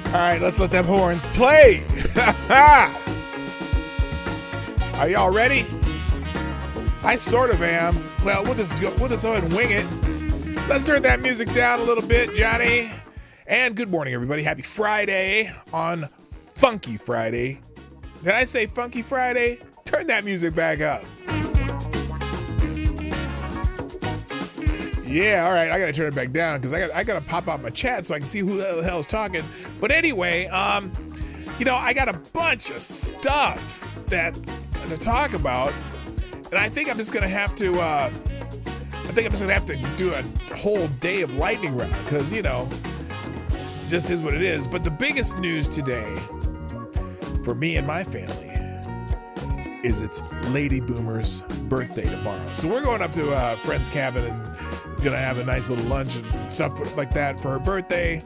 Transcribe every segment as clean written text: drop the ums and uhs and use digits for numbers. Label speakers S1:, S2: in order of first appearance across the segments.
S1: All right, let's let them horns play. Are y'all ready? I sort of am. Well, we'll just go ahead and wing it. Let's turn that music down a little bit, Johnny. And good morning, everybody. Happy Friday on Funky Friday. Did I say Funky Friday? Turn that music back up. Yeah, all right. I gotta turn it back down because I gotta pop out my chat so I can see who the hell is talking. But anyway, I got a bunch of stuff to talk about, and I think I'm just gonna have to. Do a whole day of lightning round because just is what it is. But the biggest news today for me and my family is it's Lady Boomer's birthday tomorrow. So we're going up to a friend's cabin and gonna have a nice little lunch and stuff like that for her birthday.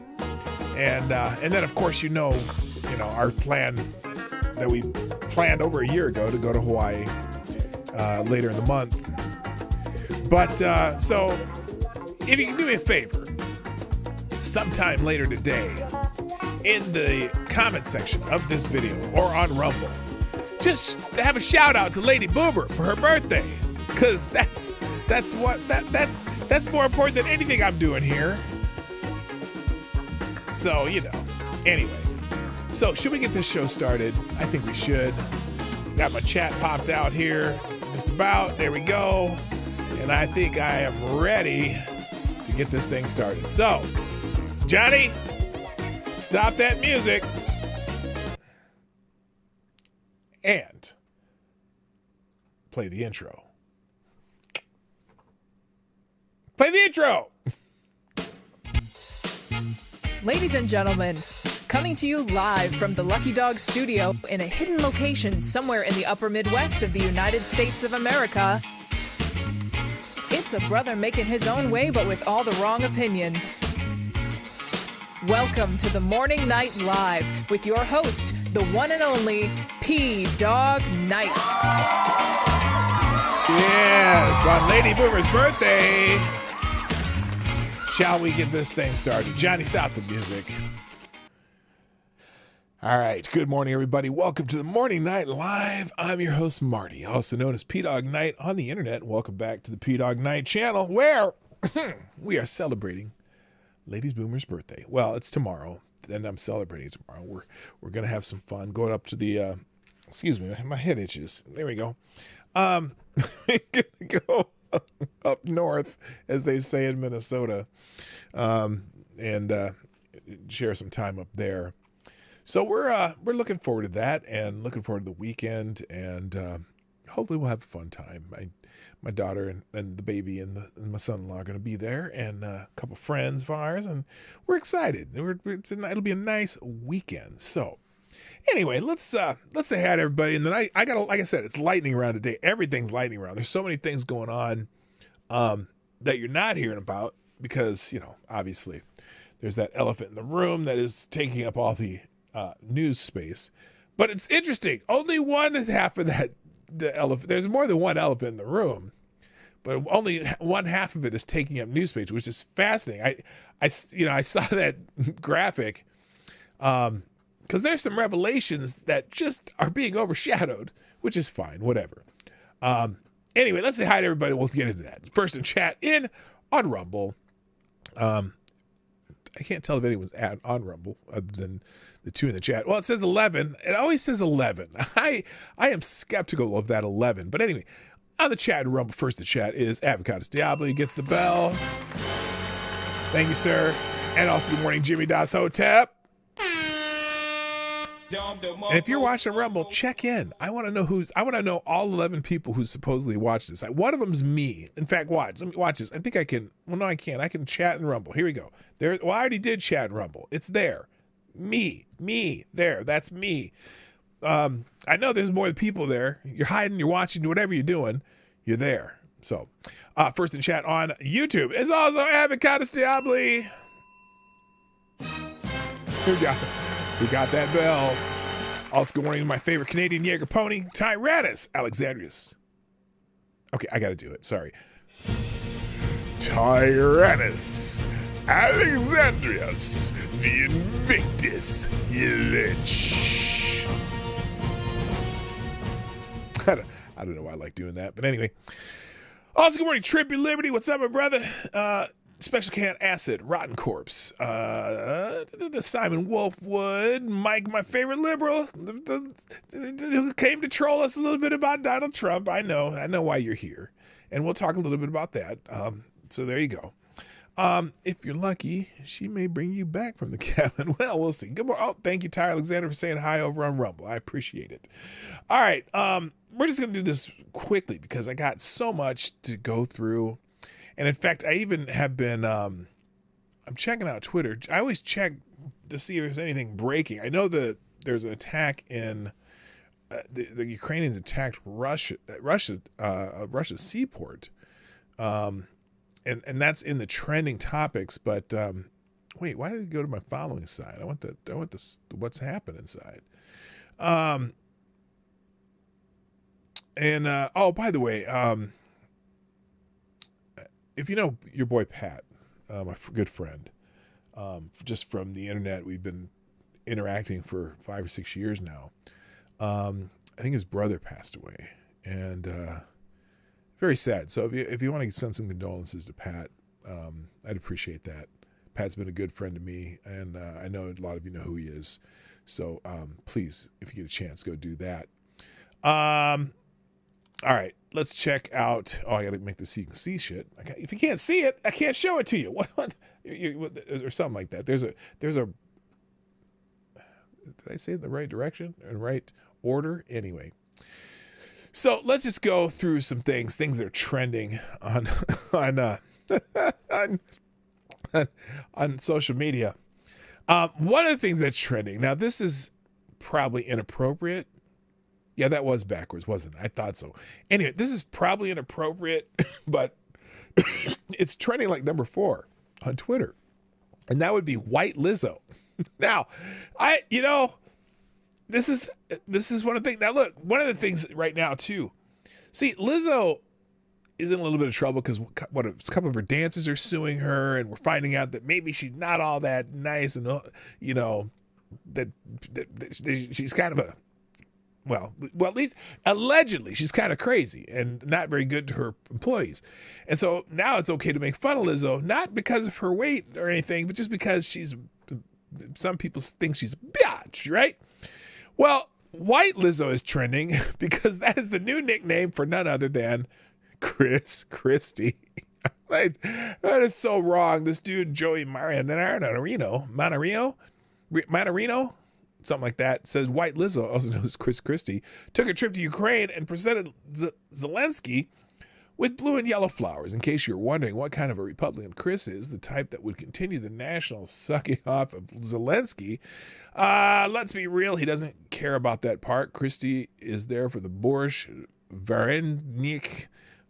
S1: And then of course our plan that we planned over a year ago to go to Hawaii later in the month. But so if you can do me a favor, sometime later today in the comment section of this video or on Rumble, just have a shout out to Lady Boomer for her birthday, because that's more important than anything I'm doing here. So anyway, so should we get this show started? I think we should. Got my chat popped out here, just about. There we go, and I think I am ready to get this thing started. So, Johnny, stop that music. And play the intro. Play the intro!
S2: Ladies and gentlemen, coming to you live from the Lucky Dog studio in a hidden location somewhere in the upper Midwest of the United States of America, it's a brother making his own way but with all the wrong opinions. Welcome to the Morning Night Live with your host, the one and only P-Dog Knight.
S1: Yes, on Lady Boomer's birthday. Shall we get this thing started? Johnny, stop the music. All right, good morning, everybody. Welcome to the Morning Night Live. I'm your host, Marty, also known as P-Dog Knight on the internet. Welcome back to the P-Dog Knight channel, where we are celebrating Lady Boomer's birthday. Well, it's tomorrow, and I'm celebrating tomorrow. We're gonna have some fun. Going up to the excuse me, my head itches. There we go. We're gonna go up north, as they say in Minnesota, and share some time up there. So we're looking forward to that, and looking forward to the weekend, and hopefully we'll have a fun time. My daughter and the baby and my son-in-law are going to be there, and a couple friends of ours, and we're excited. It'll be a nice weekend. So anyway, let's say hi to everybody. And then I got, like I said, it's lightning round today. Everything's lightning round. There's so many things going on that you're not hearing about because, obviously there's that elephant in the room that is taking up all the news space. But it's interesting. Only one half of the elephant. There's more than one elephant in the room, but only one half of it is taking up news space, which is fascinating. I saw that graphic because there's some revelations that just are being overshadowed, which is fine, whatever. Anyway, let's say hi to everybody. We'll get into that. First in chat on Rumble. I can't tell if anyone's on Rumble other than the two in the chat. Well, it says 11. It always says 11. I am skeptical of that 11. But anyway, on the chat in Rumble, first in chat is Avocados Diablo. He gets the bell. Thank you, sir. And also good morning, Jimmy Das Hotep. And if you're watching Rumble, check in. I want to know all 11 people who supposedly watch this. One of them's me. In fact, watch. Let me watch this. I think I can. Well, no, I can't. I can chat in Rumble. Here we go. I already did chat in Rumble. It's there. Me. There. That's me. I know there's more people there. You're hiding. You're watching. Whatever you're doing, you're there. So, first in chat on YouTube is also Avocados Diablo. We got that bell. Also, good morning to my favorite Canadian Jaeger pony, Tyrannus Alexandrius. Okay, I got to do it. Sorry. Tyrannus Alexandrius, the Invictus Lich. I don't know why I like doing that, but anyway. Also, good morning, Trippy Liberty. What's up, my brother? Special Can Acid, Rotten Corpse, Simon Wolfwood, Mike, my favorite liberal, who came to troll us a little bit about Donald Trump. I know why you're here, and we'll talk a little bit about that. So there you go. If you're lucky, she may bring you back from the cabin. Well, we'll see. Good morning. Oh, thank you, Ty Alexander, for saying hi over on Rumble. I appreciate it. All right, we're just gonna do this quickly because I got so much to go through. And in fact, I even have been, I'm checking out Twitter. I always check to see if there's anything breaking. I know that there's an attack in, the Ukrainians attacked Russia's seaport. And that's in the trending topics. But wait, why did it go to my following side? I want the what's happening side. Oh, by the way, if you know your boy Pat, my good friend, just from the internet, we've been interacting for 5 or 6 years now. I think his brother passed away, and very sad. So if you want to send some condolences to Pat, I'd appreciate that. Pat's been a good friend to me, and I know a lot of you know who he is. So please, if you get a chance, go do that. All right, let's check out. Oh, I got to make this so you can see shit. If you can't see it, I can't show it to you. What or something like that. There's a. Did I say it in the right direction and right order? Anyway, so let's just go through some things that are trending on on social media. One of the things that's trending now. This is probably inappropriate. Yeah, that was backwards, wasn't it? I thought so. Anyway, this is probably inappropriate, but it's trending like number 4 on Twitter. And that would be White Lizzo. Now, this is one of the things. Now, look, one of the things right now, too. See, Lizzo is in a little bit of trouble because a couple of her dancers are suing her, and we're finding out that maybe she's not all that nice, and, that she's kind of a, well, at least allegedly, she's kind of crazy and not very good to her employees. And so now it's okay to make fun of Lizzo, not because of her weight or anything, but just because some people think she's a biatch, right? Well, White Lizzo is trending because that is the new nickname for none other than Chris Christie. That is so wrong. This dude, Joey Manarino, something like that, says White Lizzo, also known as Chris Christie, took a trip to Ukraine and presented Zelensky with blue and yellow flowers. In case you're wondering what kind of a Republican Chris is, the type that would continue the national sucking off of Zelensky. Let's be real, he doesn't care about that part. Christie is there for the borscht, varenik,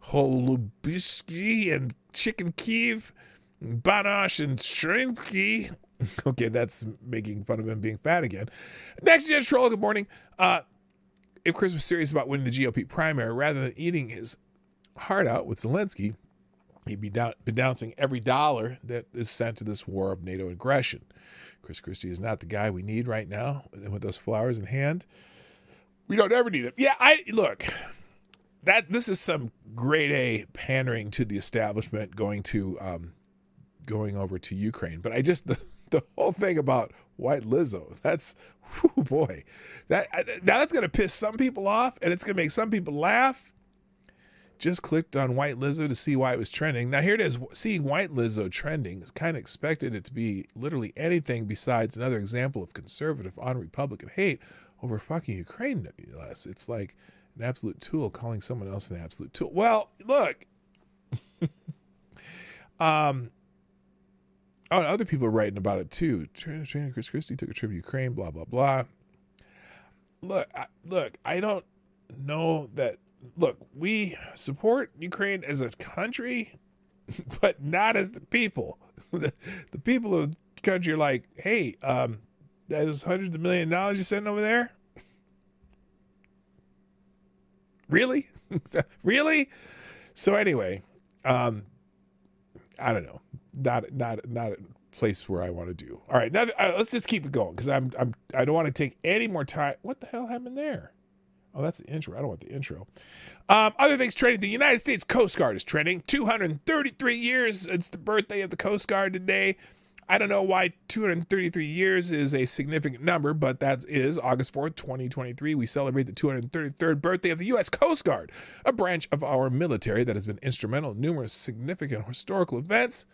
S1: holubishki, and chicken Kiev, banosh, and shrimpki. Okay, that's making fun of him being fat again. Next Gen Troll, good morning. If Chris was serious about winning the GOP primary, rather than eating his heart out with Zelensky, he'd be denouncing every dollar that is sent to this war of NATO aggression. Chris Christie is not the guy we need right now with those flowers in hand. We don't ever need him. Yeah, this is some grade A pandering to the establishment going over to Ukraine. But the whole thing about White Lizzo, that's, whew, boy, now that's going to piss some people off and it's going to make some people laugh. Just clicked on White Lizzo to see why it was trending. Now here it is. Seeing White Lizzo trending is kind of expected it to be literally anything besides another example of conservative on Republican hate over fucking Ukraine, no less. It's like an absolute tool calling someone else an absolute tool. Well, look. Oh, and other people are writing about it too. Trainer Chris Christie took a trip to Ukraine, blah, blah, blah. Look, I don't know that. Look, we support Ukraine as a country, but not as the people. The people of the country are like, hey, that is hundreds of $millions you're sending over there? Really? Really? So anyway, I don't know. not a place where I want to do. All right, now let's just keep it going because I don't want to take any more time. What the hell happened there? Oh, that's the intro. I don't want the intro. Other things trending. The United States Coast Guard is trending. 233 years. It's the birthday of the Coast Guard today. I don't know why 233 years is a significant number, but that is August 4th, 2023. We celebrate the 233rd birthday of the U.S. Coast Guard, a branch of our military that has been instrumental in numerous significant historical events.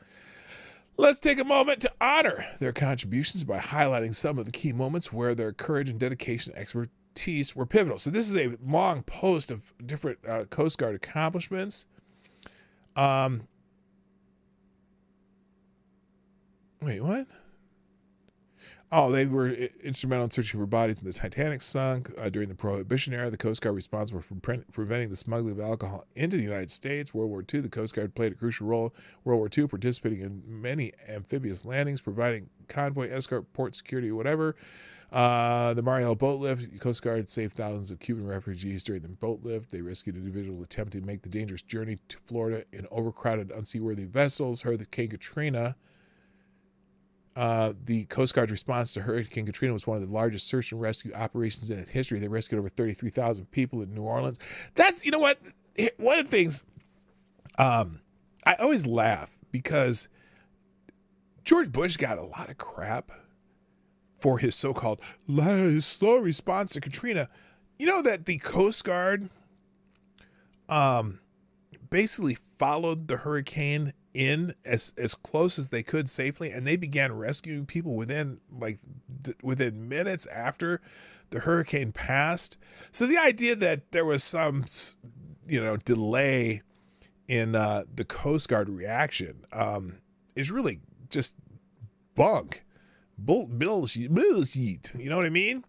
S1: Let's take a moment to honor their contributions by highlighting some of the key moments where their courage and dedication and expertise were pivotal. So this is a long post of different Coast Guard accomplishments. Wait, what? Oh, they were instrumental in searching for bodies when the Titanic sunk. During the Prohibition era, the Coast Guard responsible for preventing the smuggling of alcohol into the United States. World War II, the Coast Guard played a crucial role. World War II, participating in many amphibious landings, providing convoy, escort, port security, whatever. The Mariel boat lift, the Coast Guard saved thousands of Cuban refugees during the boat lift. They rescued an individual attempting to make the dangerous journey to Florida in overcrowded, unseaworthy vessels. Hurricane Katrina. The Coast Guard's response to Hurricane Katrina was one of the largest search and rescue operations in its history. They rescued over 33,000 people in New Orleans. That's, you know what, one of the things I always laugh because George Bush got a lot of crap for his so-called slow response to Katrina. You know that the Coast Guard basically followed the hurricane in as close as they could safely, and they began rescuing people within minutes after the hurricane passed. So the idea that there was some delay in the Coast Guard reaction is really just bullshit. You know what I mean?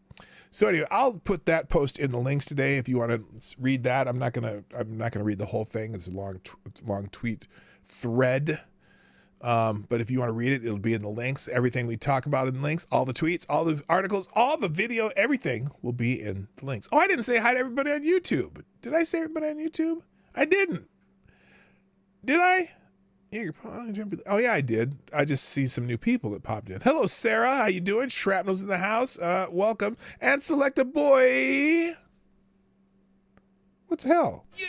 S1: So anyway, I'll put that post in the links today if you want to read that. I'm not gonna read the whole thing. It's a long tweet thread. But if you want to read it, it'll be in the links. Everything we talk about in the links, all the tweets, all the articles, all the video, everything will be in the links. Oh, I didn't say hi to everybody on YouTube. Did I say everybody on YouTube? I didn't. Did I? Oh yeah, I did. I just see some new people that popped in. Hello, Sarah. How you doing? Shrapnel's in the house. Welcome. And select a boy. What the hell? Yeah,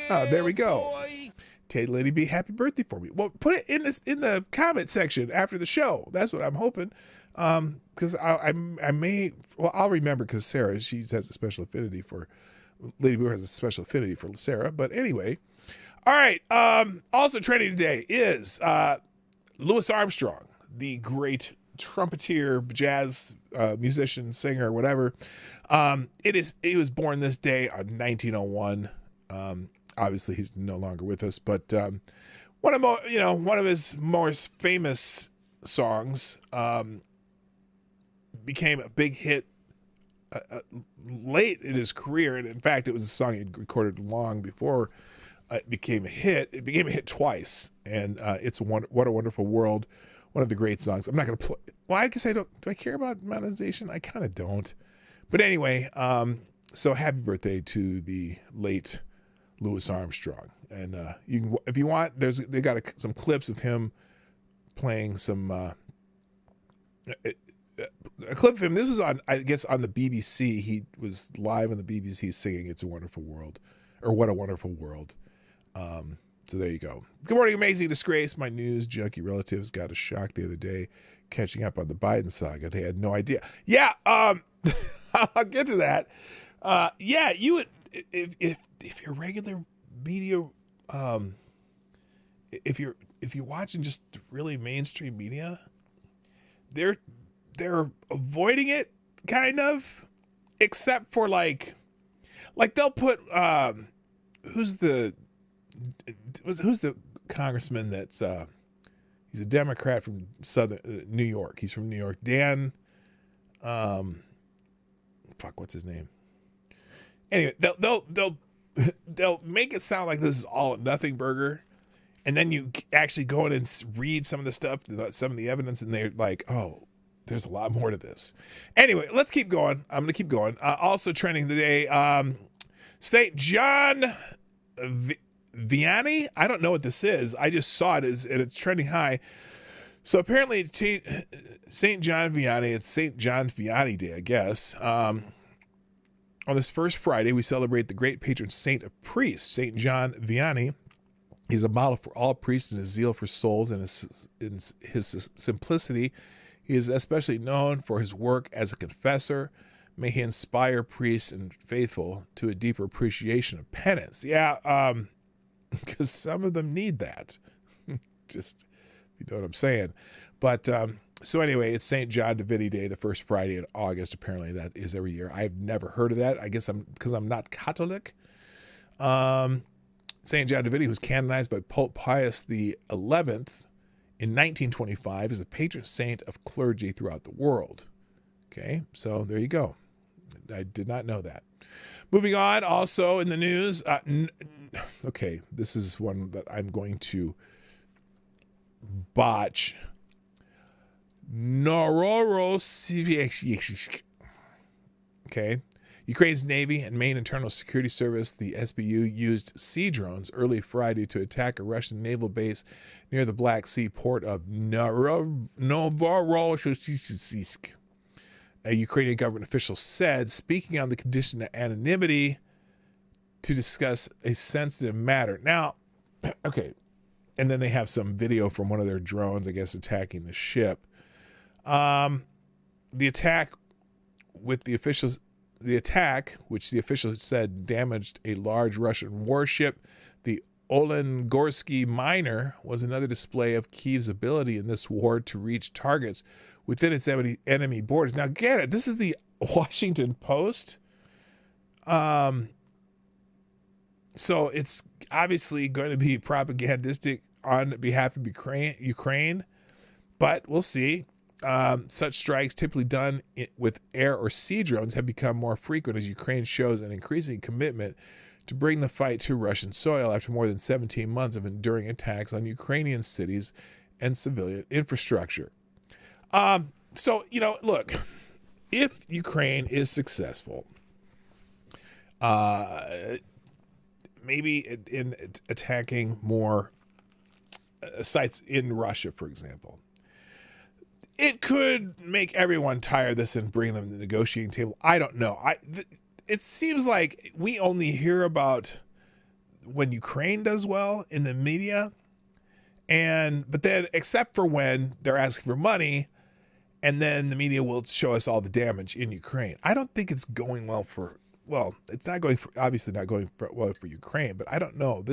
S1: oh, there we go. Boy. Tay Lady B, happy birthday for me. Well, put it in the comment section after the show. That's what I'm hoping. Because I may, well, I'll remember because Sarah, she has a special affinity for, Lady Boo has a special affinity for Sarah. But anyway. All right. Also trending today is Louis Armstrong, the great trumpeter, jazz musician, singer, whatever. He was born this day on 1901. Obviously, he's no longer with us, but one of his most famous songs became a big hit late in his career, and in fact, it was a song he recorded long before. It became a hit. It became a hit twice, and it's What a Wonderful World, one of the great songs. I'm not going to play. Well, I guess I don't. Do I care about monetization? I kind of don't. But anyway, so happy birthday to the late Louis Armstrong. And you can, if you want, they got some clips of him playing some. A clip of him. This was on, I guess, on the BBC. He was live on the BBC singing "It's a Wonderful World" or "What a Wonderful World." So there you go. Good morning, Amazing Disgrace. My news junkie relatives got a shock the other day catching up on the Biden saga. They had no idea. Yeah, I'll get to that. Yeah, you would if you're regular media, if you're watching just really mainstream media, they're avoiding it kind of, except for like they'll put who's the congressman that's he's a Democrat from Southern New York. He's from New York. Dan, what's his name? Anyway, they'll make it sound like this is all a nothing burger, and then you actually go in and read some of the stuff, some of the evidence, and they're like, oh, there's a lot more to this. Anyway, let's keep going. I'm going to keep going. Also trending today, St. John Vianney. I don't know what this is. I just saw it and it's trending high. So apparently it's St. John Vianney. It's St. John Vianney Day, I guess. On this first Friday, we celebrate the great patron saint of priests, St. John Vianney. He's a model for all priests in his zeal for souls and in his simplicity. He is especially known for his work as a confessor. May he inspire priests and faithful to a deeper appreciation of penance. Yeah, because some of them need that. Just, you know what I'm saying. But so anyway, it's St. John Divinity Day, the first Friday in August. Apparently that is every year. I've never heard of that. I guess because I'm not Catholic. St. John Divinity was canonized by Pope Pius XI in 1925 as the patron saint of clergy throughout the world. Okay, so there you go. I did not know that. Moving on, also in the news. Okay, this is one that I'm going to botch. Okay. Ukraine's Navy and Main Internal Security Service, the SBU, used sea drones early Friday to attack a Russian naval base near the Black Sea port of Novorossiysk. A Ukrainian government official said, speaking on the condition of anonymity to discuss a sensitive matter. Now, okay, and then they have some video from one of their drones, I guess, attacking the ship. The attack, which the officials said damaged a large Russian warship, the Olengorsky Miner, was another display of Kyiv's ability in this war to reach targets within its enemy borders. Now, get it. This is the Washington Post. So it's obviously going to be propagandistic on behalf of Ukraine, but we'll see. Such strikes, typically done with air or sea drones, have become more frequent as Ukraine shows an increasing commitment to bring the fight to Russian soil after more than 17 months of enduring attacks on Ukrainian cities and civilian infrastructure. So, look, if Ukraine is successful, maybe in attacking more sites in Russia, for example, it could make everyone tired of this and bring them to the negotiating table. I don't know. It seems like we only hear about when Ukraine does well in the media, but then except for when they're asking for money, and then the media will show us all the damage in Ukraine. I don't think it's going well it's not going for, obviously not going well for Ukraine, but I don't know.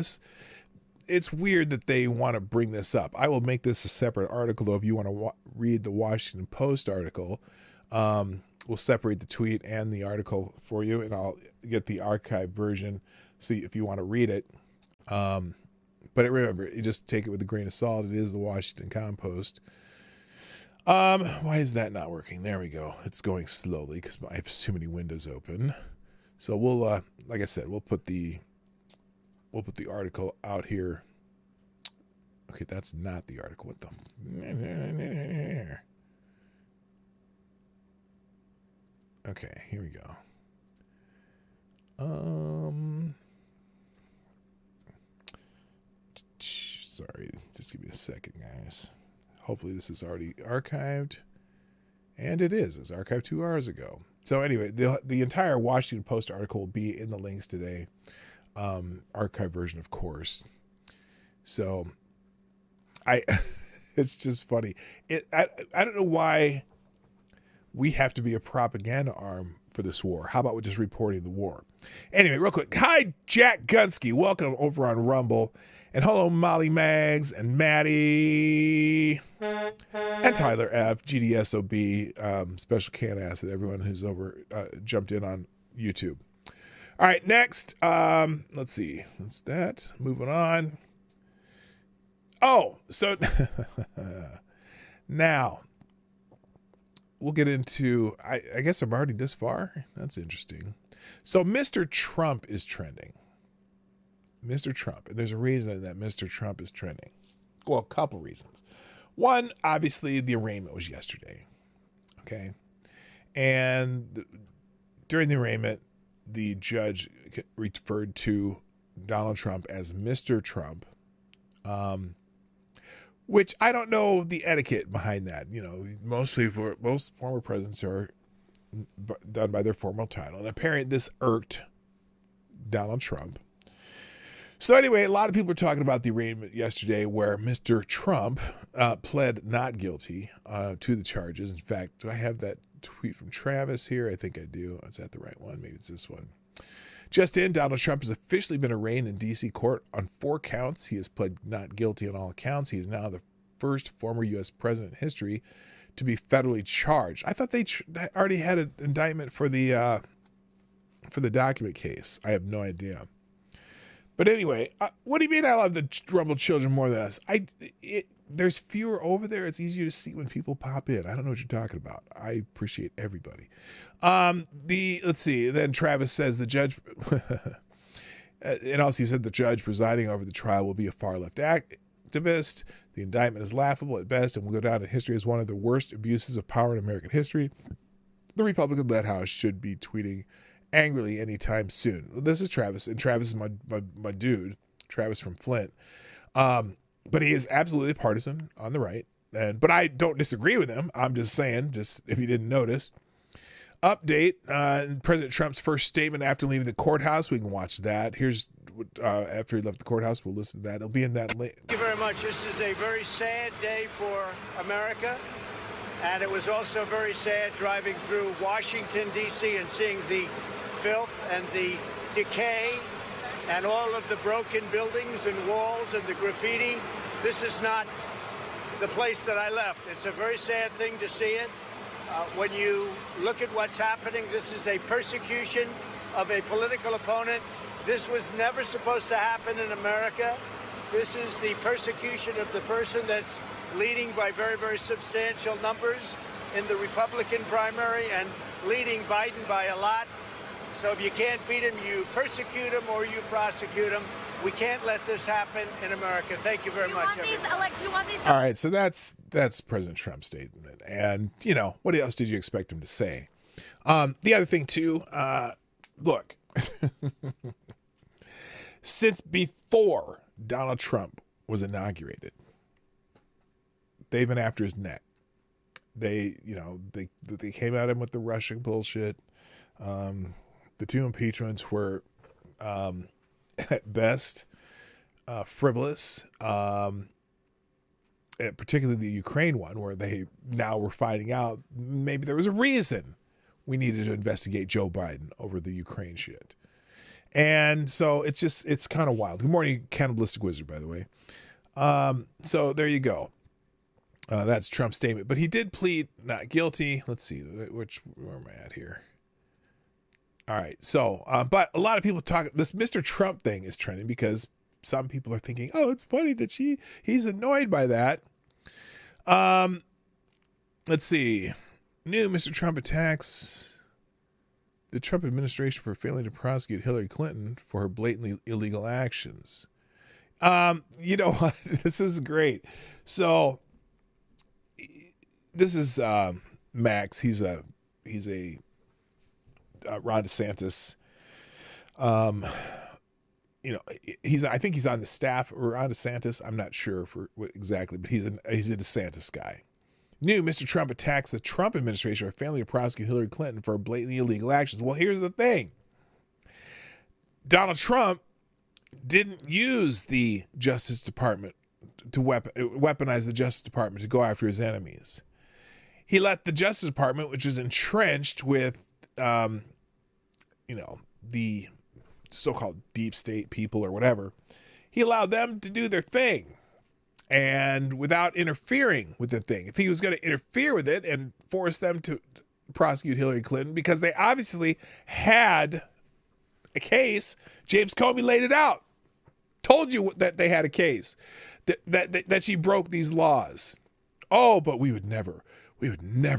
S1: It's weird that they want to bring this up. I will make this a separate article, though, if you want to read the Washington Post article. We'll separate the tweet and the article for you, and I'll get the archived version so if you want to read it. But remember, you just take it with a grain of salt. It is the Washington Compost. Why is that not working? There we go. It's going slowly because I have too many windows open. So we'll, like I said, we'll put the article out here. Okay, that's not the article. What the? Okay, here we go. Sorry, just give me a second, guys. Hopefully this is already archived. And it is. It was archived 2 hours ago. So anyway, the entire Washington Post article will be in the links today. Archive version, of course. So it's just funny. I don't know why we have to be a propaganda arm for this war. How about we're just reporting the war? Anyway, real quick. Hi, Jack Gunsky. Welcome over on Rumble. And hello, Molly Mags and Maddie and Tyler F, GDSOB, Special Can Acid, everyone who's jumped in on YouTube. All right, next, let's see. That's that. Moving on. Oh, so now we'll get into, I guess I'm already this far. That's interesting. So Mr. Trump is trending. Mr. Trump. And there's a reason that Mr. Trump is trending. Well, a couple reasons. One, obviously, the arraignment was yesterday. Okay. And during the arraignment, the judge referred to Donald Trump as Mr. Trump, which I don't know the etiquette behind that. You know, most former presidents are done by their formal title. And apparently this irked Donald Trump. So anyway, a lot of people were talking about the arraignment yesterday where Mr. Trump pled not guilty to the charges. In fact, do I have that tweet from Travis here? I think I do. Is that the right one? Maybe it's this one. Just in, Donald Trump has officially been arraigned in D.C. court on 4 counts. He has pled not guilty on all accounts. He is now the first former U.S. president in history to be federally charged. I thought they already had an indictment for the document case. I have no idea. But anyway, what do you mean I love the Rumble Children more than us? There's fewer over there. It's easier to see when people pop in. I don't know what you're talking about. I appreciate everybody. Let's see. Then Travis says the judge, and also he said the judge presiding over the trial will be a far left activist. The indictment is laughable at best and will go down in history as one of the worst abuses of power in American history. The Republican-led House should be tweeting angrily anytime soon. Well, this is Travis, and Travis is my dude, Travis from Flint. But he is absolutely partisan on the right, but I don't disagree with him. I'm just saying, just if you didn't notice. Update, President Trump's first statement after leaving the courthouse. We can watch that. Here's after he left the courthouse. We'll listen to that. It'll be in that link.
S3: Thank you very much. This is a very sad day for America. And it was also very sad driving through Washington, D.C. and seeing the filth and the decay and all of the broken buildings and walls and the graffiti. This is not the place that I left. It's a very sad thing to see it. When you look at what's happening, this is a persecution of a political opponent. This was never supposed to happen in America. This is the persecution of the person that's leading by very, very substantial numbers in the Republican primary and leading Biden by a lot. So if you can't beat him, you persecute him or you prosecute him. We can't let this happen in America. Thank you very much, everyone.
S1: All right, so that's President Trump's statement. And, you know, what else did you expect him to say? The other thing, too, look, since before Donald Trump was inaugurated, they've been after his neck. They came at him with the Russia bullshit. The 2 impeachments were, at best, frivolous, particularly the Ukraine one, where they now were finding out maybe there was a reason we needed to investigate Joe Biden over the Ukraine shit. And so it's kind of wild. Good morning, Cannibalistic Wizard, by the way. So there you go. That's Trump's statement. But he did plead not guilty. Let's see, where am I at here? All right. So, but a lot of people this Mr. Trump thing is trending because some people are thinking, oh, it's funny that he's annoyed by that. Let's see. New Mr. Trump attacks the Trump administration for failing to prosecute Hillary Clinton for her blatantly illegal actions. You know what? This is great. So this is Max. He's a Ron DeSantis. You know, I think he's on the staff or Ron DeSantis. I'm not sure for what exactly, but he's a DeSantis guy. New Mr. Trump attacks the Trump administration for failing to prosecute Hillary Clinton for blatantly illegal actions. Well, here's the thing. Donald Trump didn't use the Justice Department to weaponize the Justice Department to go after his enemies. He let the Justice Department, which was entrenched with, the so-called deep state people or whatever, he allowed them to do their thing and without interfering with the thing. If he was going to interfere with it and force them to prosecute Hillary Clinton because they obviously had a case, James Comey laid it out, told you that they had a case, that she broke these laws. Oh, but we would never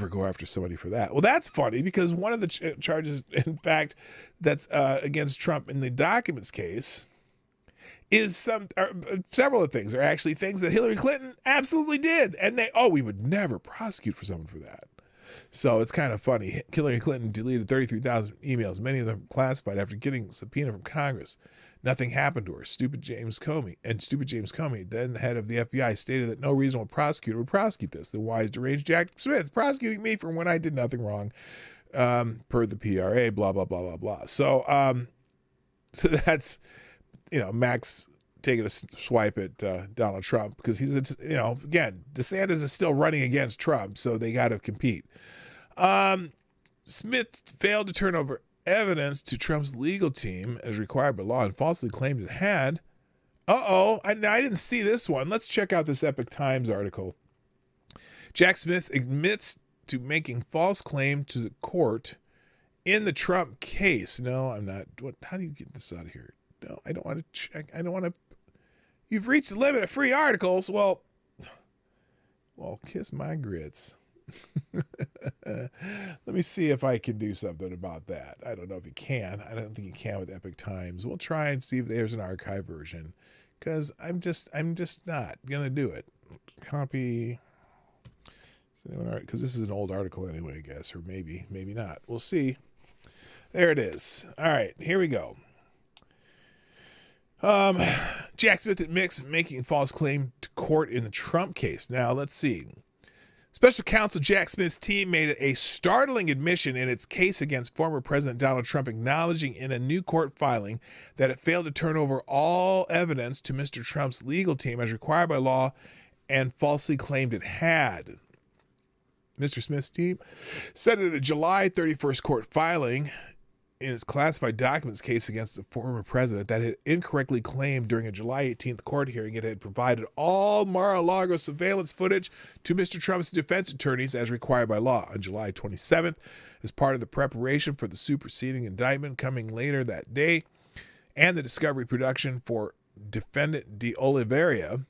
S1: go after somebody for that. Well, that's funny because one of the charges, in fact, that's against Trump in the documents case is several of things are actually things that Hillary Clinton absolutely did. And we would never prosecute for someone for that. So it's kind of funny. Hillary Clinton deleted 33,000 emails, many of them classified, after getting a subpoena from Congress. Nothing happened to her. Stupid James Comey, then the head of the FBI, stated that no reasonable prosecutor would prosecute this. The wise, deranged Jack Smith prosecuting me for when I did nothing wrong, per the PRA, blah, blah, blah, blah, blah. So that's, Max taking a swipe at Donald Trump, because he's, again, DeSantis is still running against Trump, so they got to compete. Smith failed to turn over evidence to Trump's legal team as required by law and falsely claimed it had. I didn't see this one. Let's check out this Epoch Times article. Jack Smith admits to making false claim to the court in the Trump case. No, I'm not. How do you get this out of here? No, I don't want to check. I don't want to. You've reached the limit of free articles. Well, kiss my grits. Let me see if I can do something about that. I don't know if you can. I don't think you can with Epoch Times. We'll try and see if there's an archive version, because I'm just not gonna do it. Copy, because this is an old article anyway, I guess, or maybe not. We'll see. There it is. All right, here we go. Jack Smith admits making false claim to court in the Trump case. Now let's see. Special counsel Jack Smith's team made a startling admission in its case against former President Donald Trump, acknowledging in a new court filing that it failed to turn over all evidence to Mr. Trump's legal team as required by law and falsely claimed it had. Mr. Smith's team said in a July 31st court filing in its classified documents case against the former president that it incorrectly claimed during a July 18th court hearing it had provided all Mar-a-Lago surveillance footage to Mr. Trump's defense attorneys as required by law. On July 27th, as part of the preparation for the superseding indictment coming later that day and the discovery production for defendant De Oliveira,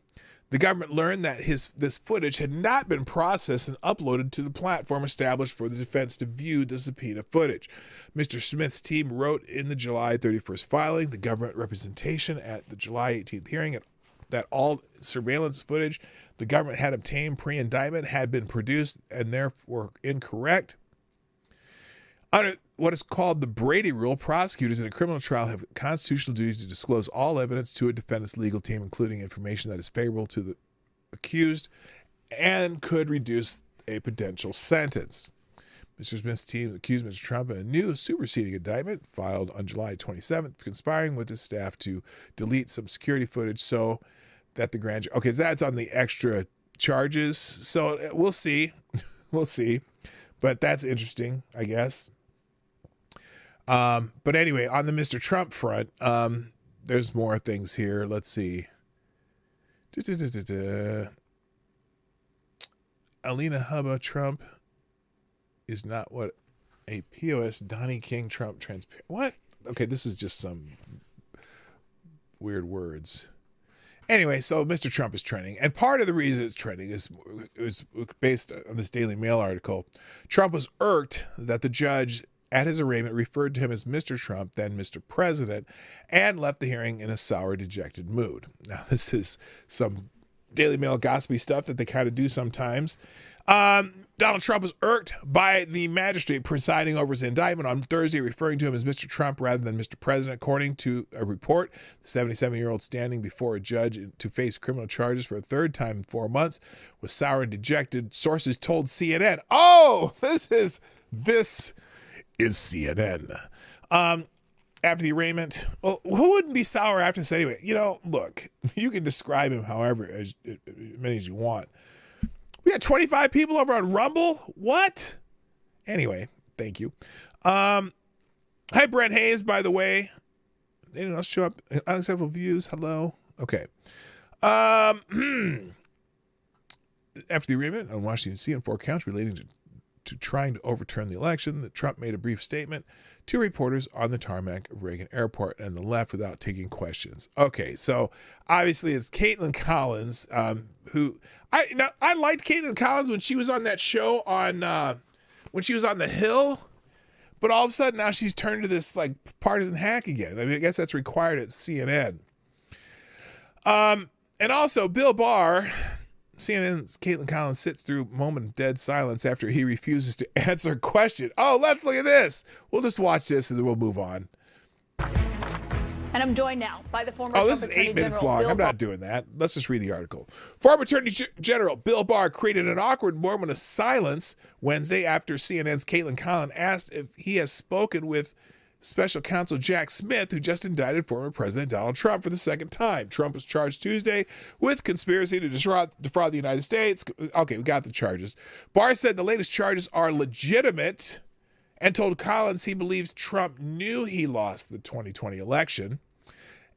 S1: the government learned that this footage had not been processed and uploaded to the platform established for the defense to view the subpoena footage. Mr. Smith's team wrote in the July 31st filing, the government representation at the July 18th hearing, that all surveillance footage the government had obtained pre-indictment had been produced and therefore incorrect. Under what is called the Brady Rule, prosecutors in a criminal trial have a constitutional duty to disclose all evidence to a defendant's legal team, including information that is favorable to the accused and could reduce a potential sentence. Mr. Smith's team accused Mr. Trump in a new superseding indictment filed on July 27th, conspiring with his staff to delete some security footage so that the grand jury... Okay, that's on the extra charges, so we'll see. We'll see. But that's interesting, I guess. But anyway, on the Mr. Trump front, there's more things here. Let's see. Alina Hubba Trump is not what a POS Donnie King Trump transparent. What? Okay, this is just some weird words. Anyway, so Mr. Trump is trending. And part of the reason it's trending is based on this Daily Mail article. Trump was irked that the judge at his arraignment referred to him as Mr. Trump, then Mr. President, and left the hearing in a sour, dejected mood. Now, this is some Daily Mail gossipy stuff that they kind of do sometimes. Donald Trump was irked by the magistrate presiding over his indictment on Thursday, referring to him as Mr. Trump rather than Mr. President. According to a report, the 77-year-old standing before a judge to face criminal charges for a third time in 4 months was sour and dejected. Sources told CNN, this is CNN. After the arraignment, well, who wouldn't be sour after this anyway? Look, you can describe him however as many as you want. We had 25 people over on Rumble. What? Anyway, thank you. Hi, Brent Hayes, by the way. Anyone else show up? Unacceptable views. Hello. Okay. After the arraignment on Washington DC on 4 counts relating to trying to overturn the election, Trump made a brief statement to reporters on the tarmac of Reagan Airport and then left without taking questions. Okay, so obviously it's Caitlin Collins, who I liked Caitlin Collins when she was on that show when she was on The Hill, but all of a sudden now she's turned to this like partisan hack again. I mean, I guess that's required at CNN. And also Bill Barr CNN's Caitlin Collins sits through a moment of dead silence after he refuses to answer a question. Oh, let's look at this. We'll just watch this and then we'll move on.
S4: And I'm joined now by the former
S1: Oh,
S4: Trump
S1: this is
S4: Attorney
S1: 8 minutes
S4: General
S1: long.
S4: Bill
S1: I'm not doing that. Let's just read the article. Former Attorney General Bill Barr created an awkward moment of silence Wednesday after CNN's Caitlin Collins asked if he has spoken with Special Counsel Jack Smith, who just indicted former President Donald Trump for the second time. Trump was charged Tuesday with conspiracy to defraud the United States. Okay, we got the charges. Barr said the latest charges are legitimate and told Collins he believes Trump knew he lost the 2020 election,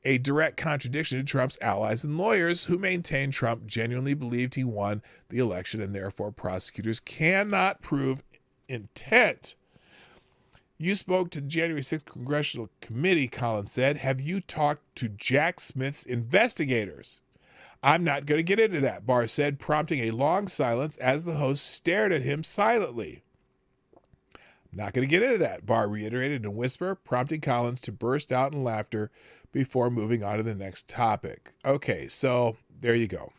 S1: a direct contradiction to Trump's allies and lawyers who maintain Trump genuinely believed he won the election and therefore prosecutors cannot prove intent. You spoke to the January 6th Congressional Committee, Collins said. Have you talked to Jack Smith's investigators? I'm not going to get into that, Barr said, prompting a long silence as the host stared at him silently. Not going to get into that, Barr reiterated in a whisper, prompting Collins to burst out in laughter before moving on to the next topic. Okay, so there you go.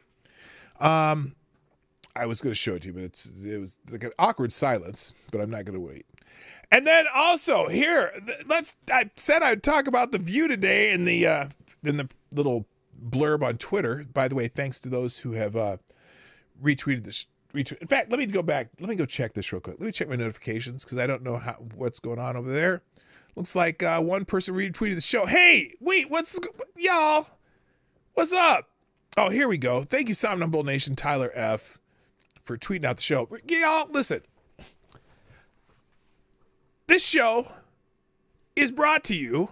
S1: I was going to show it to you, but it was like an awkward silence, but I'm not going to wait. And then also here, I said I'd talk about The View today in the little blurb on Twitter. By the way, thanks to those who have retweeted this. In fact, let me go back. Let me go check this real quick. Let me check my notifications because I don't know what's going on over there. Looks like one person retweeted the show. Hey, wait, y'all? What's up? Oh, here we go. Thank you, Somnambule Nation, Tyler F, for tweeting out the show. Y'all, listen. This show is brought to you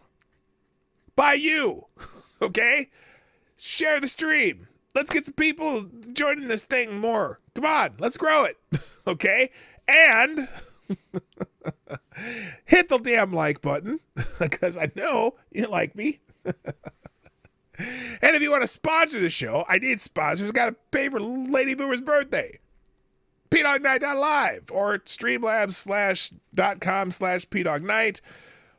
S1: by you. Okay? Share the stream. Let's get some people joining this thing more. Come on, let's grow it. Okay? And hit the damn like button because I know you like me. And if you want to sponsor the show, I need sponsors. Got to pay for Lady Boomer's birthday. PDogNight.live or streamlabs.com/PDogNight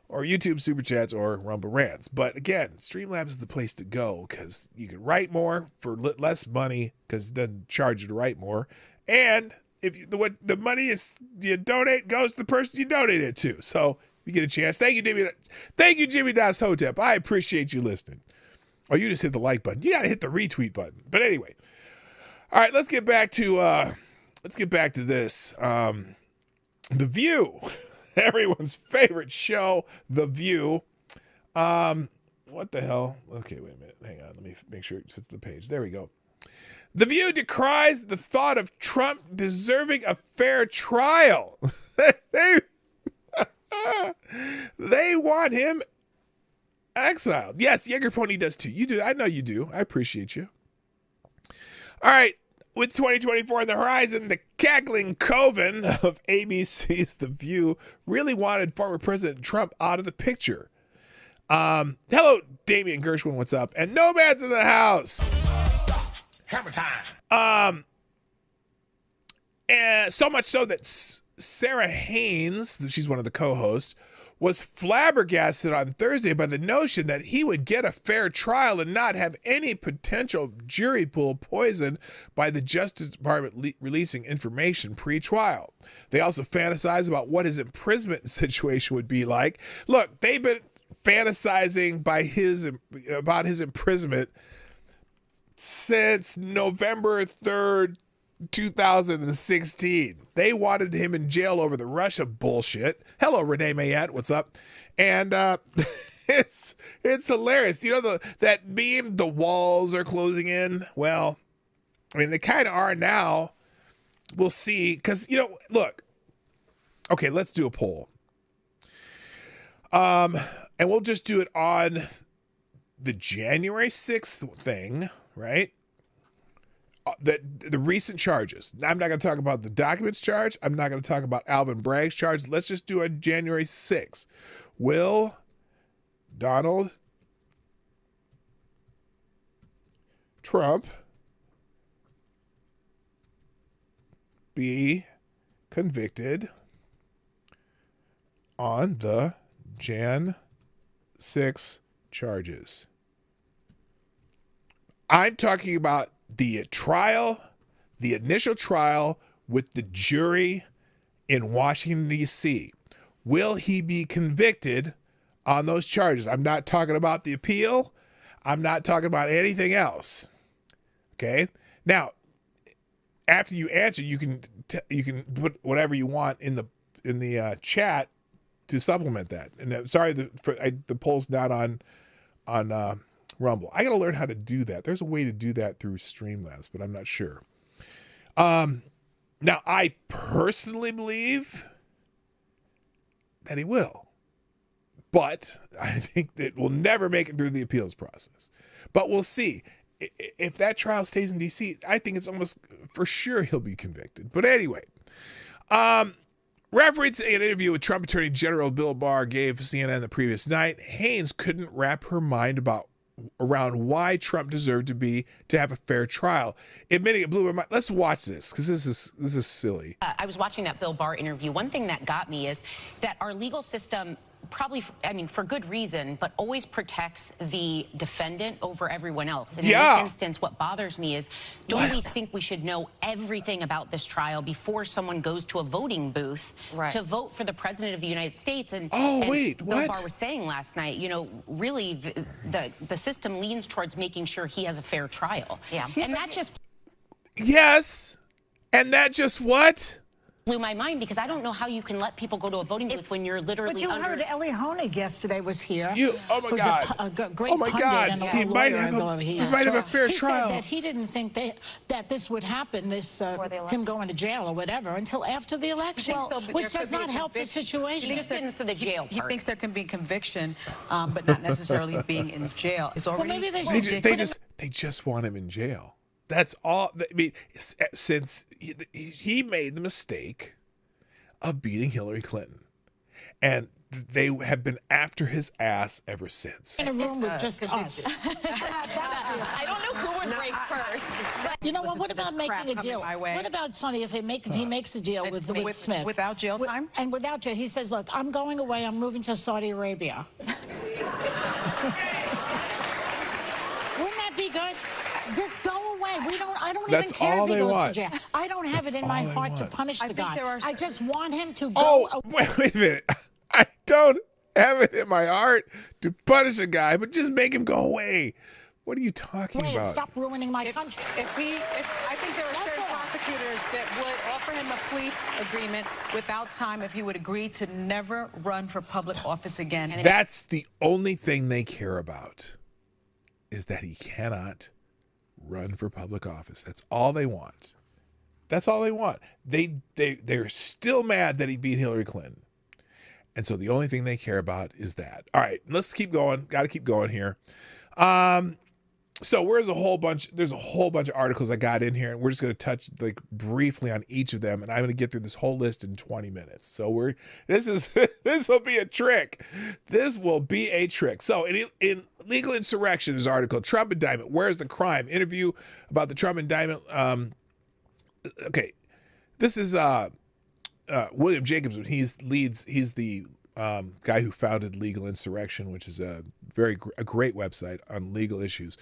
S1: or YouTube Super Chats or Rumble Rants. But again, Streamlabs is the place to go because you can write more for less money because it doesn't charge you to write more. And if the money you donate goes to the person you donate it to. So you get a chance. Thank you, Jimmy. Thank you, Jimmy Das Hotep. I appreciate you listening. Oh, you just hit the like button. You got to hit the retweet button. But anyway, all right, let's get back to this. The View. Everyone's favorite show, The View. What the hell? Okay, wait a minute. Hang on. Let me make sure it fits the page. There we go. The View decries the thought of Trump deserving a fair trial. They want him exiled. Yes, Jaeger Pony does too. You do. I know you do. I appreciate you. All right. With 2024 on the horizon, the cackling coven of ABC's The View really wanted former President Trump out of the picture. Hello, Damian Gershwin, what's up? And Nomad's in the house.
S5: Stop. Hammer time.
S1: And so much so that Sarah Haynes, she's one of the co-hosts, was flabbergasted on Thursday by the notion that he would get a fair trial and not have any potential jury pool poisoned by the Justice Department releasing information pre-trial. They also fantasize about what his imprisonment situation would be like. Look, they've been fantasizing about his imprisonment since November 3rd, 2016. They wanted him in jail over the Russia bullshit. Hello, Renee Mayette. What's up? And it's hilarious. You know that meme, the walls are closing in? Well, I mean, they kind of are now. We'll see. Because, look. Okay, let's do a poll. And we'll just do it on the January 6th thing, right? The recent charges. I'm not going to talk about the documents charge. I'm not going to talk about Alvin Bragg's charge. Let's just do it January 6th. Will Donald Trump be convicted on the Jan 6 charges? I'm talking about the trial, the initial trial with the jury in Washington, D.C. Will he be convicted on those charges? I'm not talking about the appeal. I'm not talking about anything else. Okay? Now, after you answer, you can put whatever you want in the chat to supplement that. And I'm sorry, the poll's not on Rumble. I got to learn how to do that. There's a way to do that through Streamlabs, but I'm not sure. Now, I personally believe that he will, but I think that we'll never make it through the appeals process. But we'll see. If that trial stays in D.C., I think it's almost for sure he'll be convicted. But anyway, referencing an interview with Trump Attorney General Bill Barr gave CNN the previous night, Haynes couldn't wrap her mind around why Trump deserved to have a fair trial, admitting it blew her mind. Let's watch this, because this is silly.
S6: I was watching that Bill Barr interview. One thing that got me is that our legal system probably, for good reason, but always protects the defendant over everyone else. And in this instance, what bothers me is, don't we think we should know everything about this trial before someone goes to a voting booth to vote for the president of the United States? And, Bill Barr was saying last night, really the system leans towards making sure he has a fair trial. Yeah. And that just...
S1: Yes. And that just what?
S6: Blew my mind, because I don't know how you can let people go to a voting booth when you're literally
S7: But you heard Ellie Honig yesterday was here.
S1: Oh my God.
S7: A great pundit and a
S1: he might have a fair trial.
S7: He said that he didn't think that this would happen, him going to jail or whatever, until after the election, which does not help the situation.
S6: He just didn't say the jail part.
S8: He thinks there can be conviction, but not necessarily being in jail. It's already
S7: maybe
S1: they just want him in jail. That's all. I mean, since he made the mistake of beating Hillary Clinton, and they have been after his ass ever since.
S7: In a room with just us.
S6: I don't know who would break first. But
S7: you know what? What about making a deal? What about, Sonny, if he makes a deal with Smith?
S8: Without jail time?
S7: And without jail. He says, look, I'm going away. I'm moving to Saudi Arabia. Wouldn't that be good? Just go away. I don't even care if he goes to jail. I don't have it in my heart to punish the guy. I just want him to go away.
S1: Wait a minute. I don't have it in my heart to punish a guy, but just make him go away. What are you talking about?
S7: Stop ruining my country.
S8: I think there are certain prosecutors that would offer him a plea agreement without time if he would agree to never run for public office again. And
S1: that's the only thing they care about, is that he cannot run for public office. That's all they want. That's all they want. They're still mad that he beat Hillary Clinton. And so the only thing they care about is that. All right, let's keep going. Got to keep going here. So there's a whole bunch of articles I got in here, and we're just going to touch briefly on each of them, and I'm going to get through this whole list in 20 minutes. So this will be a trick. This will be a trick. So in Legal Insurrection, there's an article, Trump indictment, where's the crime? Interview about the Trump indictment. Okay, this is William Jacobson. He's the guy who founded Legal Insurrection, which is a great website on legal issues.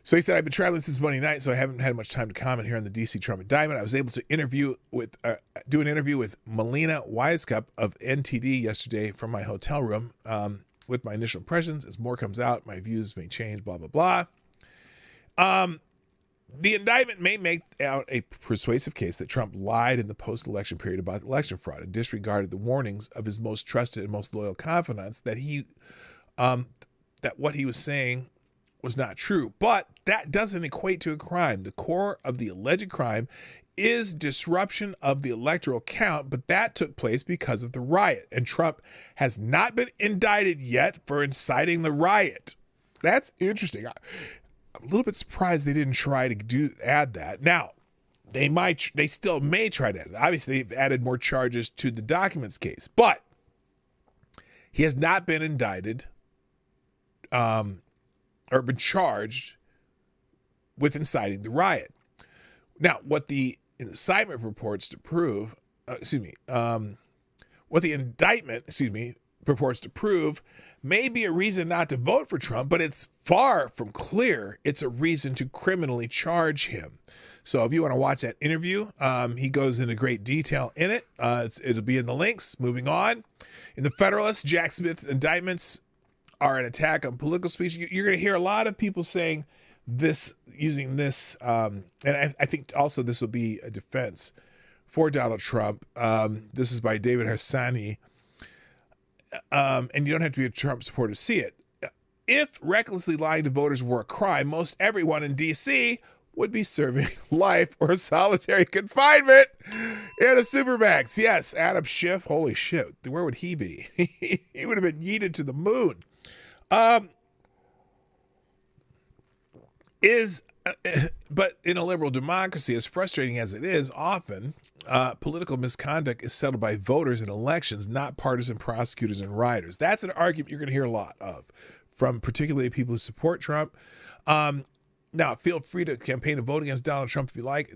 S1: So he said, I've been traveling since Monday night, so I haven't had much time to comment here on the D.C. Trump indictment. I was able to do an interview with Melina Wisecup of NTD yesterday from my hotel room with my initial impressions. As more comes out, my views may change, blah, blah, blah. The indictment may make out a persuasive case that Trump lied in the post-election period about election fraud and disregarded the warnings of his most trusted and most loyal confidants that what he was saying was not true. But that doesn't equate to a crime. The core of the alleged crime is disruption of the electoral count, but that took place because of the riot. And Trump has not been indicted yet for inciting the riot. That's interesting. I'm a little bit surprised they didn't try to add that. Now, they still may try to add it. Obviously, they've added more charges to the documents case, but he has not been indicted or been charged with inciting the riot. Now, what the incitement purports to prove, what the indictment, purports to prove may be a reason not to vote for Trump, but it's far from clear it's a reason to criminally charge him. So if you want to watch that interview, he goes into great detail in it. It'll be in the links. Moving on. In the Federalist, Jack Smith indictments are an attack on political speech. You're going to hear a lot of people saying this, using this, and I think also this will be a defense for Donald Trump. This is by David Hassani. And you don't have to be a Trump supporter to see it. If recklessly lying to voters were a crime, most everyone in D.C. would be serving life or solitary confinement in a supermax. Yes, Adam Schiff. Holy shit. Where would he be? He would have been yeeted to the moon. But in a liberal democracy, as frustrating as it is, often political misconduct is settled by voters in elections, not partisan prosecutors and rioters. That's an argument you're going to hear a lot of from particularly people who support Trump. Now, feel free to campaign and vote against Donald Trump if you like.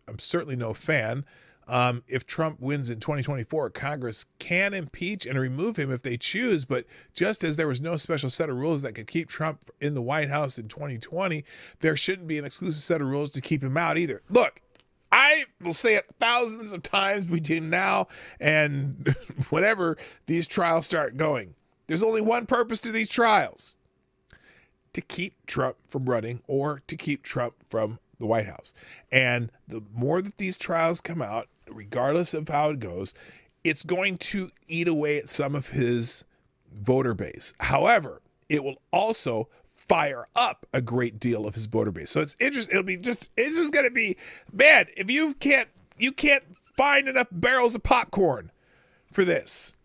S1: I'm certainly no fan. If Trump wins in 2024, Congress can impeach and remove him if they choose. But just as there was no special set of rules that could keep Trump in the White House in 2020, there shouldn't be an exclusive set of rules to keep him out either. Look, I will say it thousands of times between now and whenever these trials start going. There's only one purpose to these trials: to keep Trump from running or to keep Trump from the White House. And the more that these trials come out, regardless of how it goes, it's going to eat away at some of his voter base. However, it will also fire up a great deal of his voter base. So it's interesting. It's just going to be, man, if you can't find enough barrels of popcorn for this.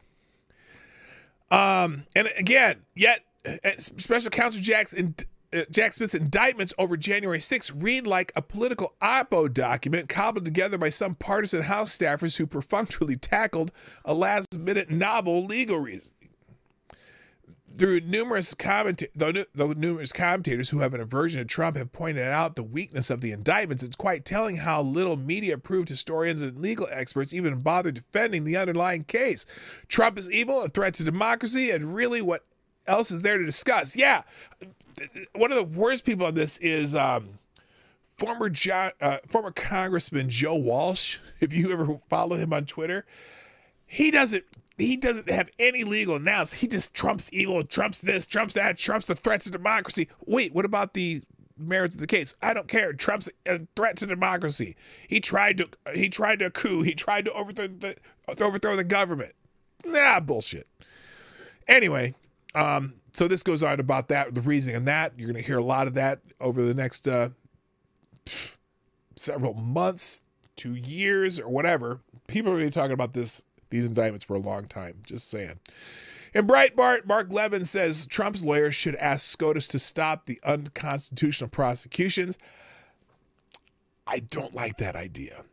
S1: And again, yet Special Counsel Jack Smith's indictments over January 6th read like a political oppo document cobbled together by some partisan House staffers who perfunctorily tackled a last-minute novel legal reason. Through numerous commentators who have an aversion to Trump have pointed out the weakness of the indictments, it's quite telling how little media-approved historians and legal experts even bother defending the underlying case. Trump is evil, a threat to democracy, and really what else is there to discuss? Yeah, one of the worst people on this is former Congressman Joe Walsh. If you ever follow him on Twitter, he doesn't have any legal analysis. He just Trump's evil, Trump's this, Trump's that, Trump's the threat to democracy. Wait, what about the merits of the case? I don't care. Trump's a threat to democracy. He tried to coup. He tried to overthrow the government. Nah, bullshit. Anyway, so this goes on about that, the reasoning on that. You're going to hear a lot of that over the next several months, 2 years, or whatever. People are going to be talking about these indictments for a long time. Just saying. In Breitbart, Mark Levin says Trump's lawyers should ask SCOTUS to stop the unconstitutional prosecutions. I don't like that idea.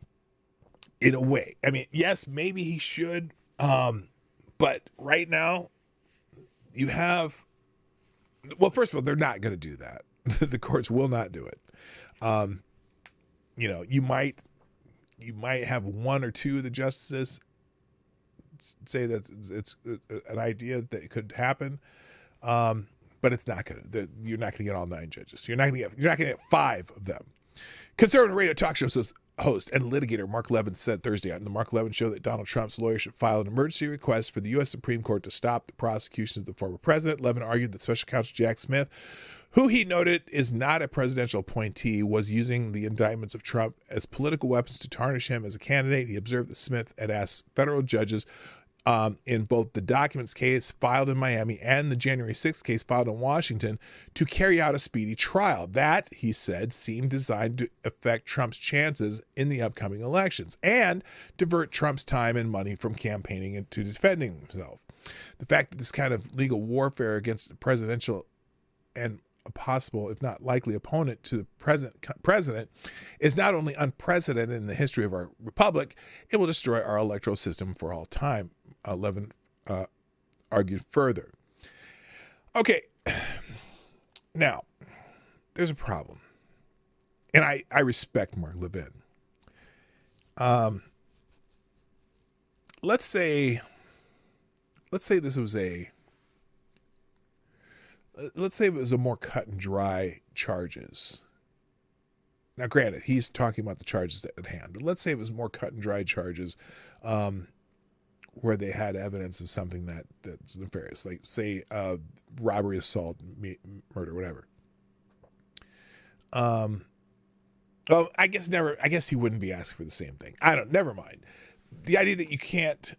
S1: In a way. I mean, yes, maybe he should. But right now, you have... Well, first of all, they're not going to do that. The courts will not do it. You might have one or two of the justices say that it's an idea that it could happen, but it's not going to. You're not going to get all 9 judges. You're not going to get 5 of them. Conservative radio talk show host and litigator Mark Levin said Thursday on the Mark Levin Show that Donald Trump's lawyer should file an emergency request for the U.S. Supreme Court to stop the prosecutions of the former president. Levin argued that Special Counsel Jack Smith, who he noted is not a presidential appointee, was using the indictments of Trump as political weapons to tarnish him as a candidate. He observed that Smith had asked federal judges in both the documents case filed in Miami and the January 6th case filed in Washington to carry out a speedy trial. That, he said, seemed designed to affect Trump's chances in the upcoming elections and divert Trump's time and money from campaigning and to defending himself. The fact that this kind of legal warfare against the presidential and a possible, if not likely, opponent to the president is not only unprecedented in the history of our republic, it will destroy our electoral system for all time, Levin argued further. Okay, now, there's a problem. And I respect Mark Levin. Let's say it was a more cut and dry charges. Now, granted, he's talking about the charges at hand, but let's say it was more cut and dry charges where they had evidence of something that's nefarious, like say robbery, assault, murder, whatever. Well, I guess he wouldn't be asking for the same thing. Never mind. The idea that you can't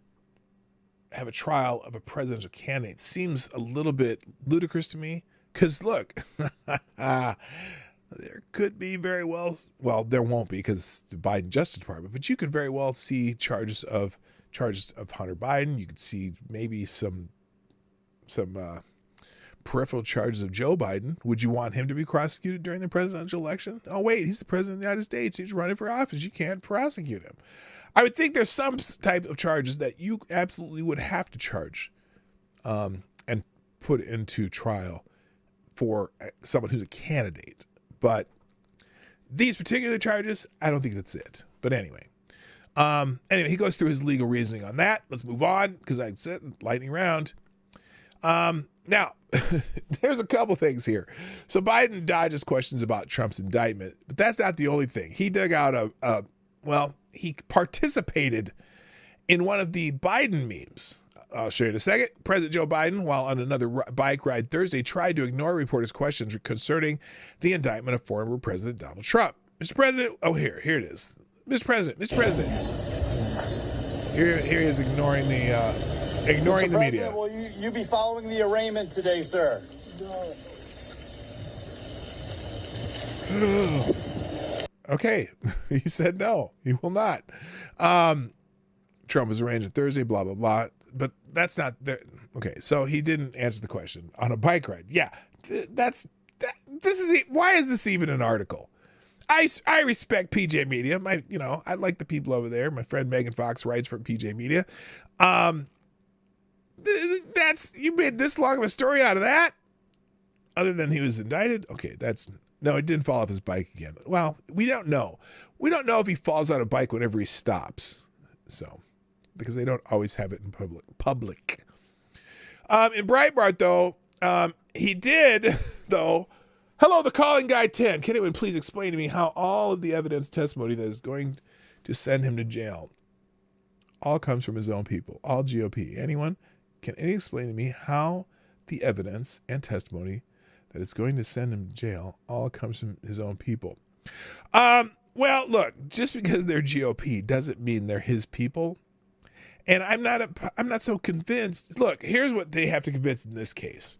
S1: have a trial of a presidential candidate seems a little bit ludicrous to me. Because look, there could be very well, there won't be because it's the Biden Justice Department, but you could very well see charges of Hunter Biden. You could see maybe some peripheral charges of Joe Biden. Would you want him to be prosecuted during the presidential election? Oh, wait, he's the president of the United States. He's running for office. You can't prosecute him. I would think there's some type of charges that you absolutely would have to charge and put into trial for someone who's a candidate. But these particular charges, I don't think that's it. But anyway, he goes through his legal reasoning on that. Let's move on because I said lightning round. Now, there's a couple things here. So Biden dodges questions about Trump's indictment, but that's not the only thing. He dug out he participated in one of the Biden memes. I'll show you in a second. President Joe Biden, while on another bike ride Thursday, tried to ignore reporters' questions concerning the indictment of former President Donald Trump. Mr. President, here it is. Mr. President. Here he is ignoring the media.
S9: Will you be following the arraignment today, sir?
S1: No. Okay, he said no, he will not. Trump was arraigned on Thursday, blah, blah, blah. But that's not there. Okay, so he didn't answer the question on a bike ride. Yeah, why is this even an article? I respect PJ Media. I like the people over there. My friend Megan Fox writes for PJ Media. You made this long of a story out of that? Other than he was indicted? Okay, no, he didn't fall off his bike again. Well, we don't know. We don't know if he falls on a bike whenever he stops. So, because they don't always have it in public. In Breitbart, though, he did, though. Hello, the calling guy 10. Can anyone please explain to me how all of the evidence testimony that is going to send him to jail all comes from his own people, all GOP? Anyone? Can anyone explain to me how the evidence and testimony that is going to send him to jail all comes from his own people? Well, look, just because they're GOP doesn't mean they're his people. And I'm not so convinced. Look, here's what they have to convince in this case.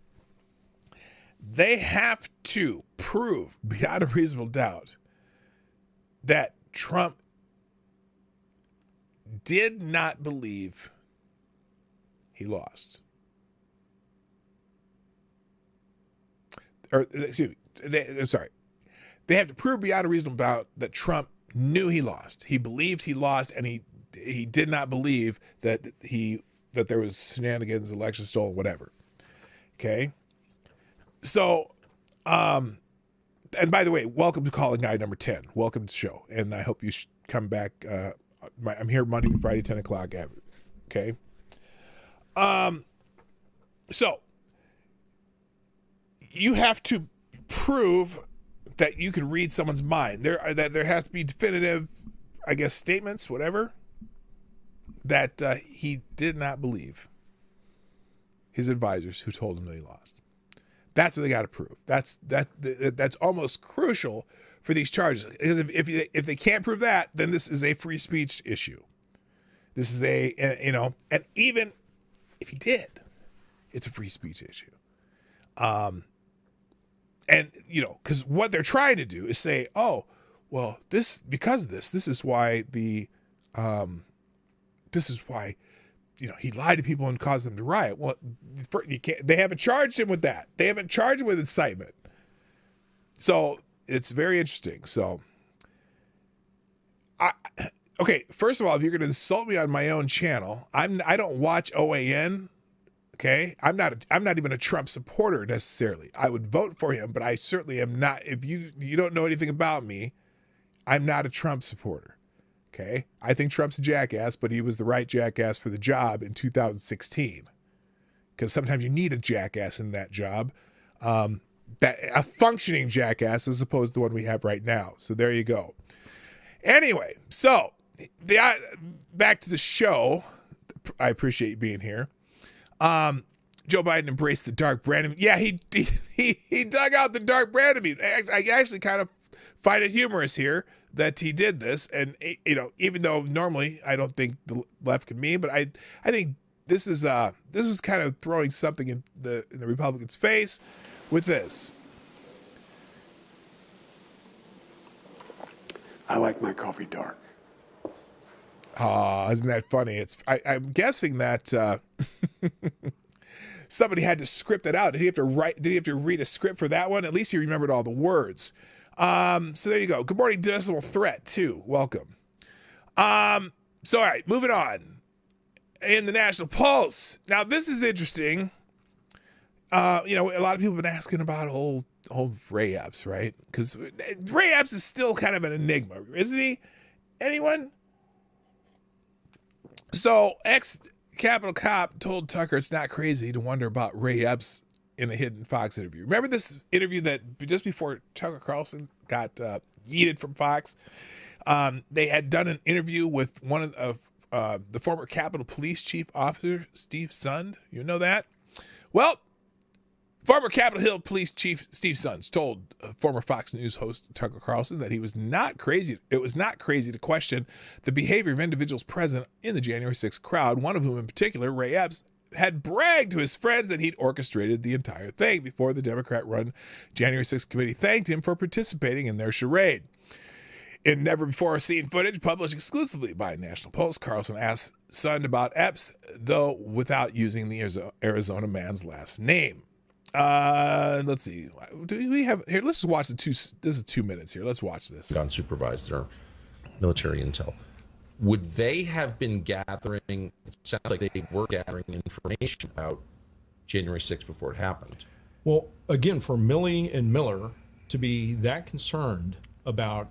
S1: They have to prove beyond a reasonable doubt that Trump did not believe he lost. Or, excuse me, They have to prove beyond a reasonable doubt that Trump knew he lost. He believed he lost, and he did not believe that there was shenanigans, election stolen, whatever. Okay? So, and by the way, welcome to Calling Guy number 10. Welcome to the show. And I hope you come back. I'm here Monday through Friday, 10 o'clock. Okay? So, you have to prove that you can read someone's mind. There has to be definitive, I guess, statements, whatever, that he did not believe his advisors who told him that he lost. That's what they got to prove. That's almost crucial for these charges. Because if they can't prove that, then this is a free speech issue. This is and even if he did, it's a free speech issue. And, because what they're trying to do is say, oh, well, this is why he lied to people and caused them to riot. Well, they haven't charged him with that. They haven't charged him with incitement. So it's very interesting. So, okay, first of all, if you're going to insult me on my own channel, I don't watch OAN. Okay, I'm not even a Trump supporter necessarily. I would vote for him, but I certainly am not. If you don't know anything about me, I'm not a Trump supporter. Okay, I think Trump's a jackass, but he was the right jackass for the job in 2016. Because sometimes you need a jackass in that job. a functioning jackass as opposed to the one we have right now. So there you go. Anyway, so back to the show. I appreciate you being here. Joe Biden embraced the dark brand of me. Yeah, he dug out the dark brand of me. I actually kind of find it humorous here that he did this. And, even though normally I don't think the left can mean, but I think this was kind of throwing something in the Republicans' face with this.
S10: I like my coffee dark.
S1: Isn't that funny? I'm guessing that somebody had to script it out. Did he have to read a script for that one? At least he remembered all the words. So there you go. Good morning, Decimal Threat, too. Welcome. So all right, moving on. In the National Pulse. Now, this is interesting. A lot of people have been asking about old Ray Epps, right? Because Ray Epps is still kind of an enigma, isn't he? Anyone? So, ex-Capitol cop told Tucker it's not crazy to wonder about Ray Epps in a hidden Fox interview. Remember this interview that just before Tucker Carlson got yeeted from Fox? They had done an interview with one of the former Capitol Police Chief Officer, Steve Sund. You know that? Well, former Capitol Hill Police Chief Steve Sund told former Fox News host Tucker Carlson that it was not crazy to question the behavior of individuals present in the January 6th crowd, one of whom in particular, Ray Epps, had bragged to his friends that he'd orchestrated the entire thing before the Democrat-run January 6th committee thanked him for participating in their charade. In never-before-seen footage published exclusively by National Post, Carlson asked Sund about Epps, though without using the Arizona man's last name. Let's see. Do we have here? Let's just watch this is 2 minutes here. Let's watch this.
S11: Unsupervised their military intel. Would they have been gathering? It sounds like they were gathering information about January 6th before it happened.
S12: Well, again, for Milley and Miller to be that concerned about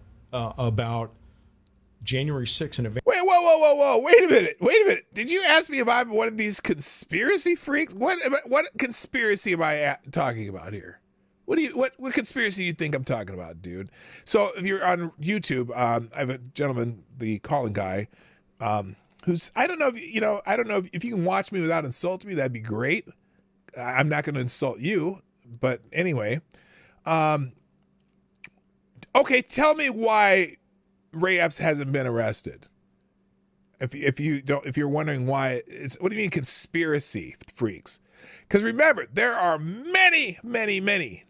S12: January 6th and event.
S1: Whoa! Wait a minute! Did you ask me if I'm one of these conspiracy freaks? What conspiracy am I talking about here? What conspiracy do you think I'm talking about, dude? So if you're on YouTube, I have a gentleman, the calling guy, who's I don't know if you can watch me without insulting me, that'd be great. I'm not going to insult you, but anyway. Okay, tell me why Ray Epps hasn't been arrested. If you're wondering why, what do you mean conspiracy freaks? Because remember, there are many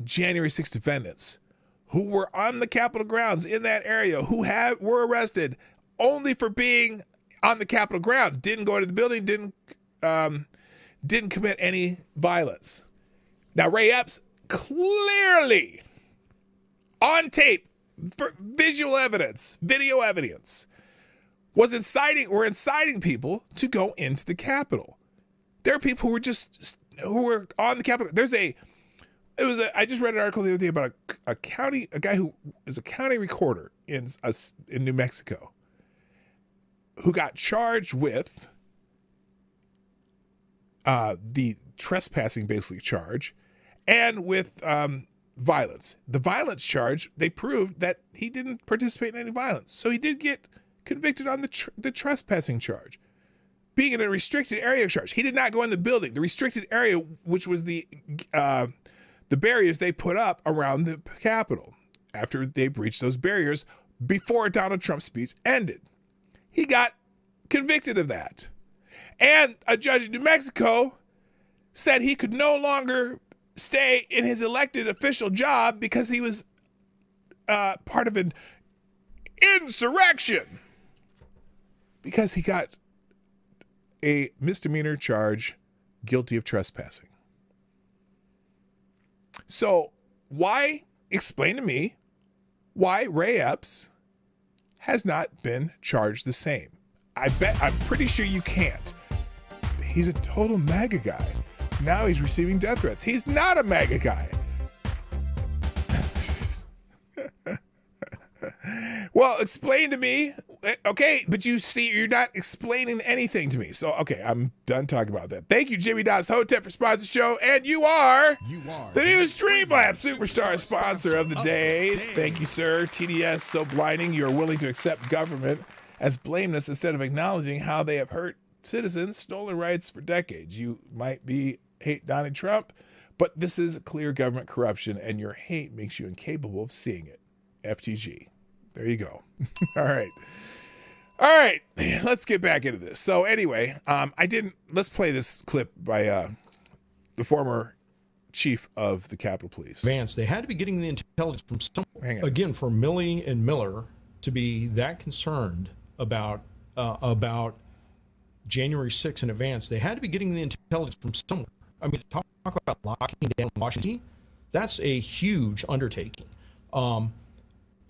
S1: January 6th defendants who were on the Capitol grounds in that area who were arrested only for being on the Capitol grounds, didn't go into the building, didn't commit any violence. Now Ray Epps clearly on tape, for visual evidence, video evidence, were inciting people to go into the Capitol. There are people who were on the Capitol. I just read an article the other day about a guy who is a county recorder in New Mexico who got charged with the trespassing basically charge and with violence. The violence charge, they proved that he didn't participate in any violence. So he did get convicted on the trespassing charge. Being in a restricted area charge. He did not go in the building. The restricted area, which was the barriers they put up around the Capitol after they breached those barriers before Donald Trump's speech ended. He got convicted of that. And a judge in New Mexico said he could no longer stay in his elected official job because he was part of an insurrection because he got a misdemeanor charge guilty of trespassing. So explain to me why Ray Epps has not been charged the same. I'm pretty sure you can't. He's a total MAGA guy. Now he's receiving death threats. He's not a MAGA guy. Well, explain to me Okay, but you see, you're not explaining anything to me. So, okay, I'm done talking about that. Thank you, Jimmy Dots Hotep, for sponsoring the show. And you are the new Streamlabs Superstar sponsor of the day. Thank you, sir. TDS, so blinding. You are willing to accept government as blameless instead of acknowledging how they have hurt citizens, stolen rights for decades. You might hate Donald Trump, but this is clear government corruption, and your hate makes you incapable of seeing it. FTG. There you go. All right. Let's get back into this. So anyway, let's play this clip by the former chief of the Capitol Police.
S12: Vance, they had to be getting the intelligence from someone. Again, for Milley and Miller to be that concerned about January 6th in advance, they had to be getting the intelligence from someone. I mean, talk about locking down Washington. That's a huge undertaking.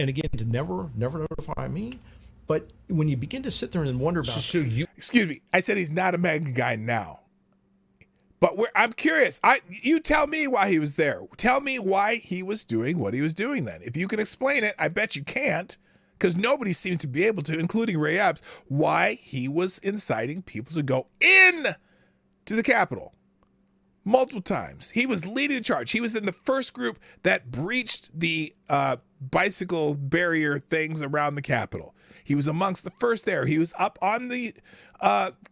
S12: And again, to never notify me. But when you begin to sit there and wonder about...
S1: Excuse me. I said he's not a MAGA guy now. But I'm curious. You tell me why he was there. Tell me why he was doing what he was doing then. If you can explain it, I bet you can't, because nobody seems to be able to, including Ray Epps, why he was inciting people to go in to the Capitol. Multiple times. He was leading the charge. He was in the first group that breached the bicycle barrier things around the Capitol. He was amongst the first there. He was up on the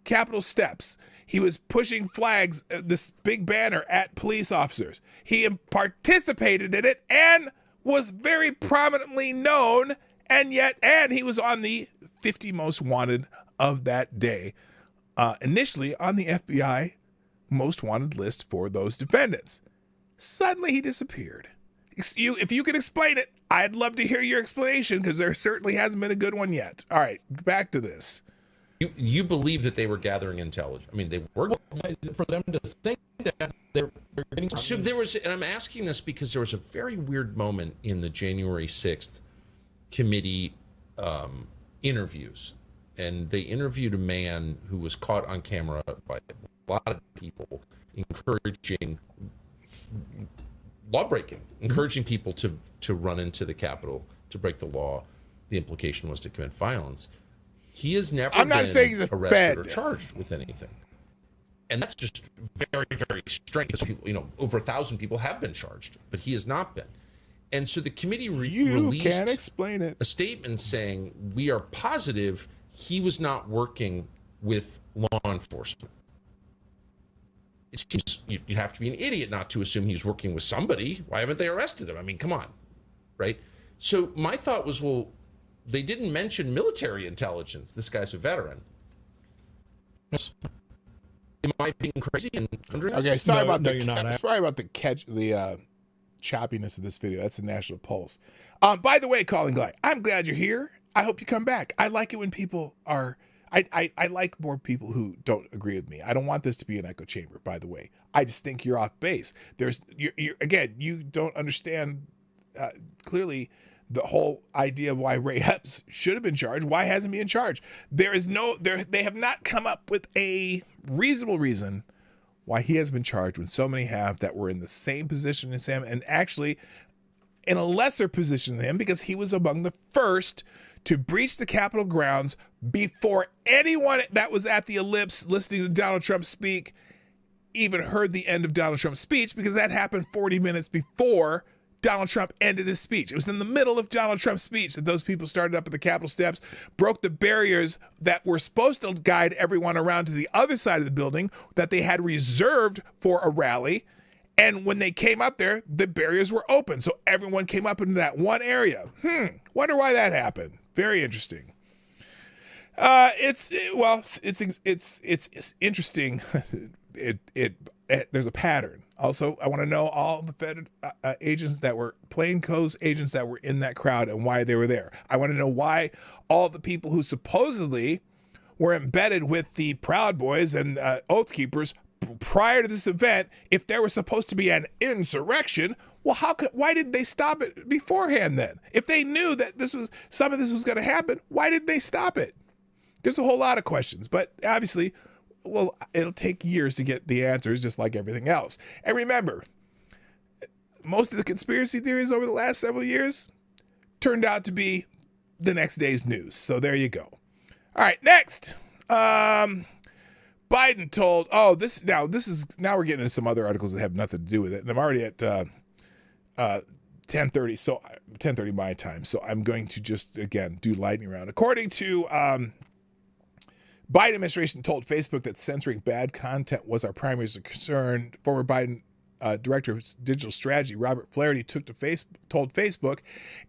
S1: Capitol steps. He was pushing flags, this big banner at police officers. He participated in it and was very prominently known, and he was on the 50 most wanted of that day. Initially on the FBI most wanted list for those defendants. Suddenly he disappeared. If you can explain it, I'd love to hear your explanation, because there certainly hasn't been a good one yet. All right, back to this.
S11: You believe that they were gathering intelligence? I mean, they were
S12: for them to think that they're getting.
S11: So there was, and I'm asking this because there was a very weird moment in the January 6th committee interviews, and they interviewed a man who was caught on camera by a lot of people encouraging law-breaking, encouraging people to run into the Capitol to break the law. The implication was to commit violence. He has never been arrested or charged with anything. And that's just very, very strange. People, over 1,000 people have been charged, but he has not been. And so the committee released
S1: explain it.
S11: a statement saying, we are positive he was not working with law enforcement. It seems you'd have to be an idiot not to assume he's working with somebody. Why haven't they arrested him? I mean, come on, right? So my thought was, well, they didn't mention military intelligence. This guy's a veteran.
S12: Yes.
S11: Am I being crazy?
S1: Okay, sorry about the choppiness of this video. That's the National Pulse. By the way, Calling Guy, I'm glad you're here. I hope you come back. I like it when people are... I like more people who don't agree with me. I don't want this to be an echo chamber, by the way. I just think you're off base. You don't understand clearly the whole idea of why Ray Epps should have been charged. Why hasn't he been charged? They have not come up with a reasonable reason why he has been charged when so many have that were in the same position as him, and actually in a lesser position than him, because he was among the first to breach the Capitol grounds before anyone that was at the ellipse listening to Donald Trump speak even heard the end of Donald Trump's speech, because that happened 40 minutes before Donald Trump ended his speech. It was in the middle of Donald Trump's speech that those people started up at the Capitol steps, broke the barriers that were supposed to guide everyone around to the other side of the building that they had reserved for a rally. And when they came up there, the barriers were open. So everyone came up into that one area. Wonder why that happened. Very interesting. It's interesting. There's a pattern. Also, I want to know all the Fed agents that were plainclothes agents that were in that crowd and why they were there. I want to know why all the people who supposedly were embedded with the Proud Boys and Oath Keepers prior to this event, if there was supposed to be an insurrection, well, why did they stop it beforehand then? If they knew that some of this was going to happen, why did they stop it? There's a whole lot of questions, but obviously, well, it'll take years to get the answers, just like everything else. And remember, most of the conspiracy theories over the last several years turned out to be the next day's news. So there you go. All right, next. Biden told, now we're getting into some other articles that have nothing to do with it. And I'm already at 10:30, so 10:30 my time. So I'm going to just, again, do lightning round. According to Biden administration told Facebook that censoring bad content was our primary concern. Former Biden Director of Digital Strategy Robert Flaherty told Facebook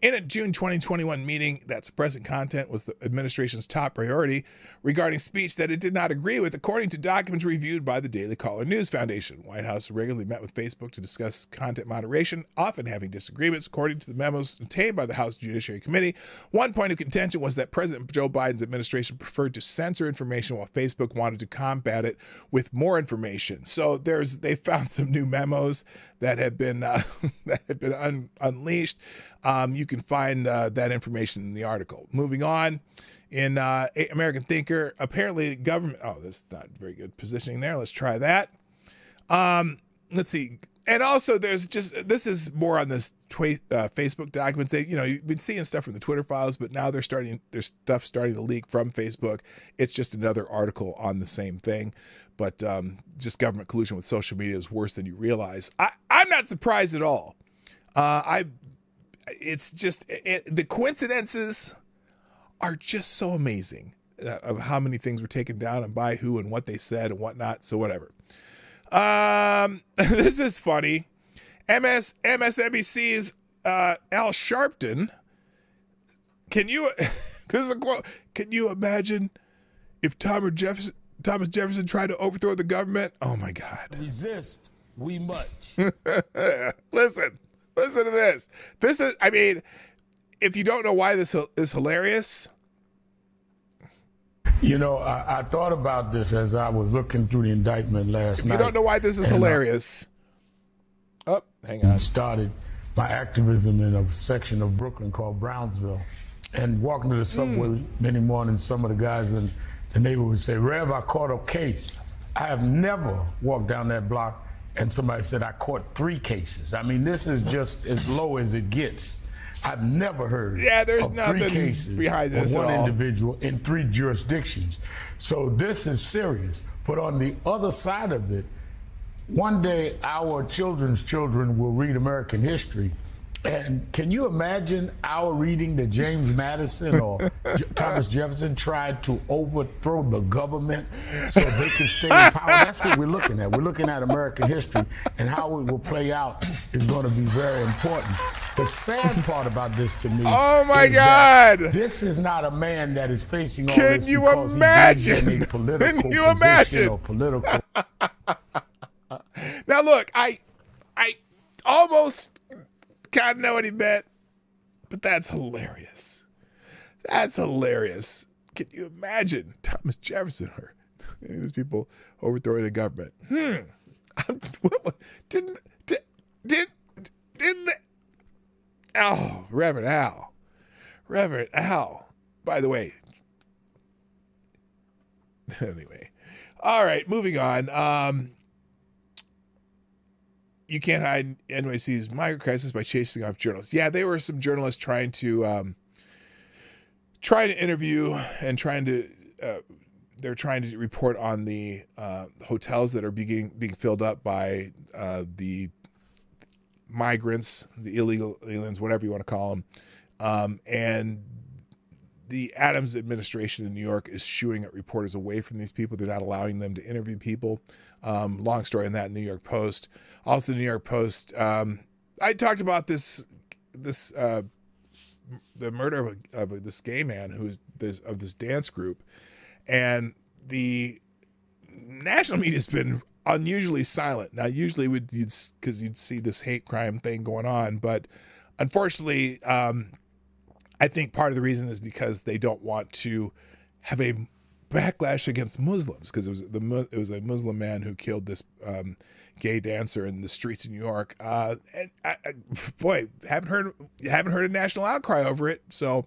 S1: in a June 2021 meeting that suppressing content was the administration's top priority regarding speech that it did not agree with, according to documents reviewed by the Daily Caller News Foundation. White House regularly met with Facebook to discuss content moderation, often having disagreements. According to the memos obtained by the House Judiciary Committee, one point of contention was that President Joe Biden's administration preferred to censor information while Facebook wanted to combat it with more information. So they found some new memos that have been unleashed. You can find that information in the article. Moving on, in American Thinker, apparently government. Oh, that's not very good positioning there. Let's try that. Let's see. And also, this is more on this Facebook documents. You've been seeing stuff from the Twitter files, but now there's stuff starting to leak from Facebook. It's just another article on the same thing, but just government collusion with social media is worse than you realize. I'm not surprised at all. It's just the coincidences are just so amazing of how many things were taken down and by who and what they said and whatnot. So whatever. This is funny. MSNBC's Al Sharpton. This is a quote. Can you imagine if Thomas Jefferson tried to overthrow the government? Oh my God.
S5: Resist, we much.
S1: Listen to this. This is, if you don't know why this is hilarious.
S5: I thought about this as I was looking through the indictment last night.
S1: You don't know why this is hilarious. Hang on.
S5: I started my activism in a section of Brooklyn called Brownsville. And walking to the subway many mornings, some of the guys in the neighborhood would say, Rev, I caught a case. I have never walked down that block and somebody said I caught 3 cases. This is just as low as it gets. I've never heard
S1: there's
S5: of
S1: nothing
S5: 3 cases
S1: behind this
S5: of one
S1: at all.
S5: individual in 3 jurisdictions. So this is serious. But on the other side of it, one day our children's children will read American history. And can you imagine our reading that James Madison or Thomas Jefferson tried to overthrow the government so they could stay in power? That's what we're looking at. We're looking at American history, and how it will play out is going to be very important. The sad part about this to me
S1: is God.
S5: This is not a man that is facing all
S1: Can
S5: this
S1: you
S5: because
S1: imagine?
S5: he believes in a political
S1: Can you
S5: position
S1: imagine?
S5: or political.
S1: Now look, I almost kind of know what he meant, but that's hilarious. That's hilarious. Can you imagine Thomas Jefferson or any of these people overthrowing the government? Didn't they? Oh, Reverend Al. By the way. Anyway. All right, moving on. You can't hide NYC's microcrisis by chasing off journalists. Yeah, they were some journalists trying to interview and they're trying to report on the hotels that are being filled up by the migrants, the illegal aliens, whatever you want to call them. And the Adams administration in New York is shooing at reporters away from these people. They're not allowing them to interview people. Long story on that in the New York Post. Also, the New York Post. I talked about the murder of this gay man of this dance group, and the national media's been unusually silent. Now, usually because you'd see this hate crime thing going on, but unfortunately, I think part of the reason is because they don't want to have a backlash against Muslims, because it was a Muslim man who killed this gay dancer in the streets of New York. And haven't heard a national outcry over it. So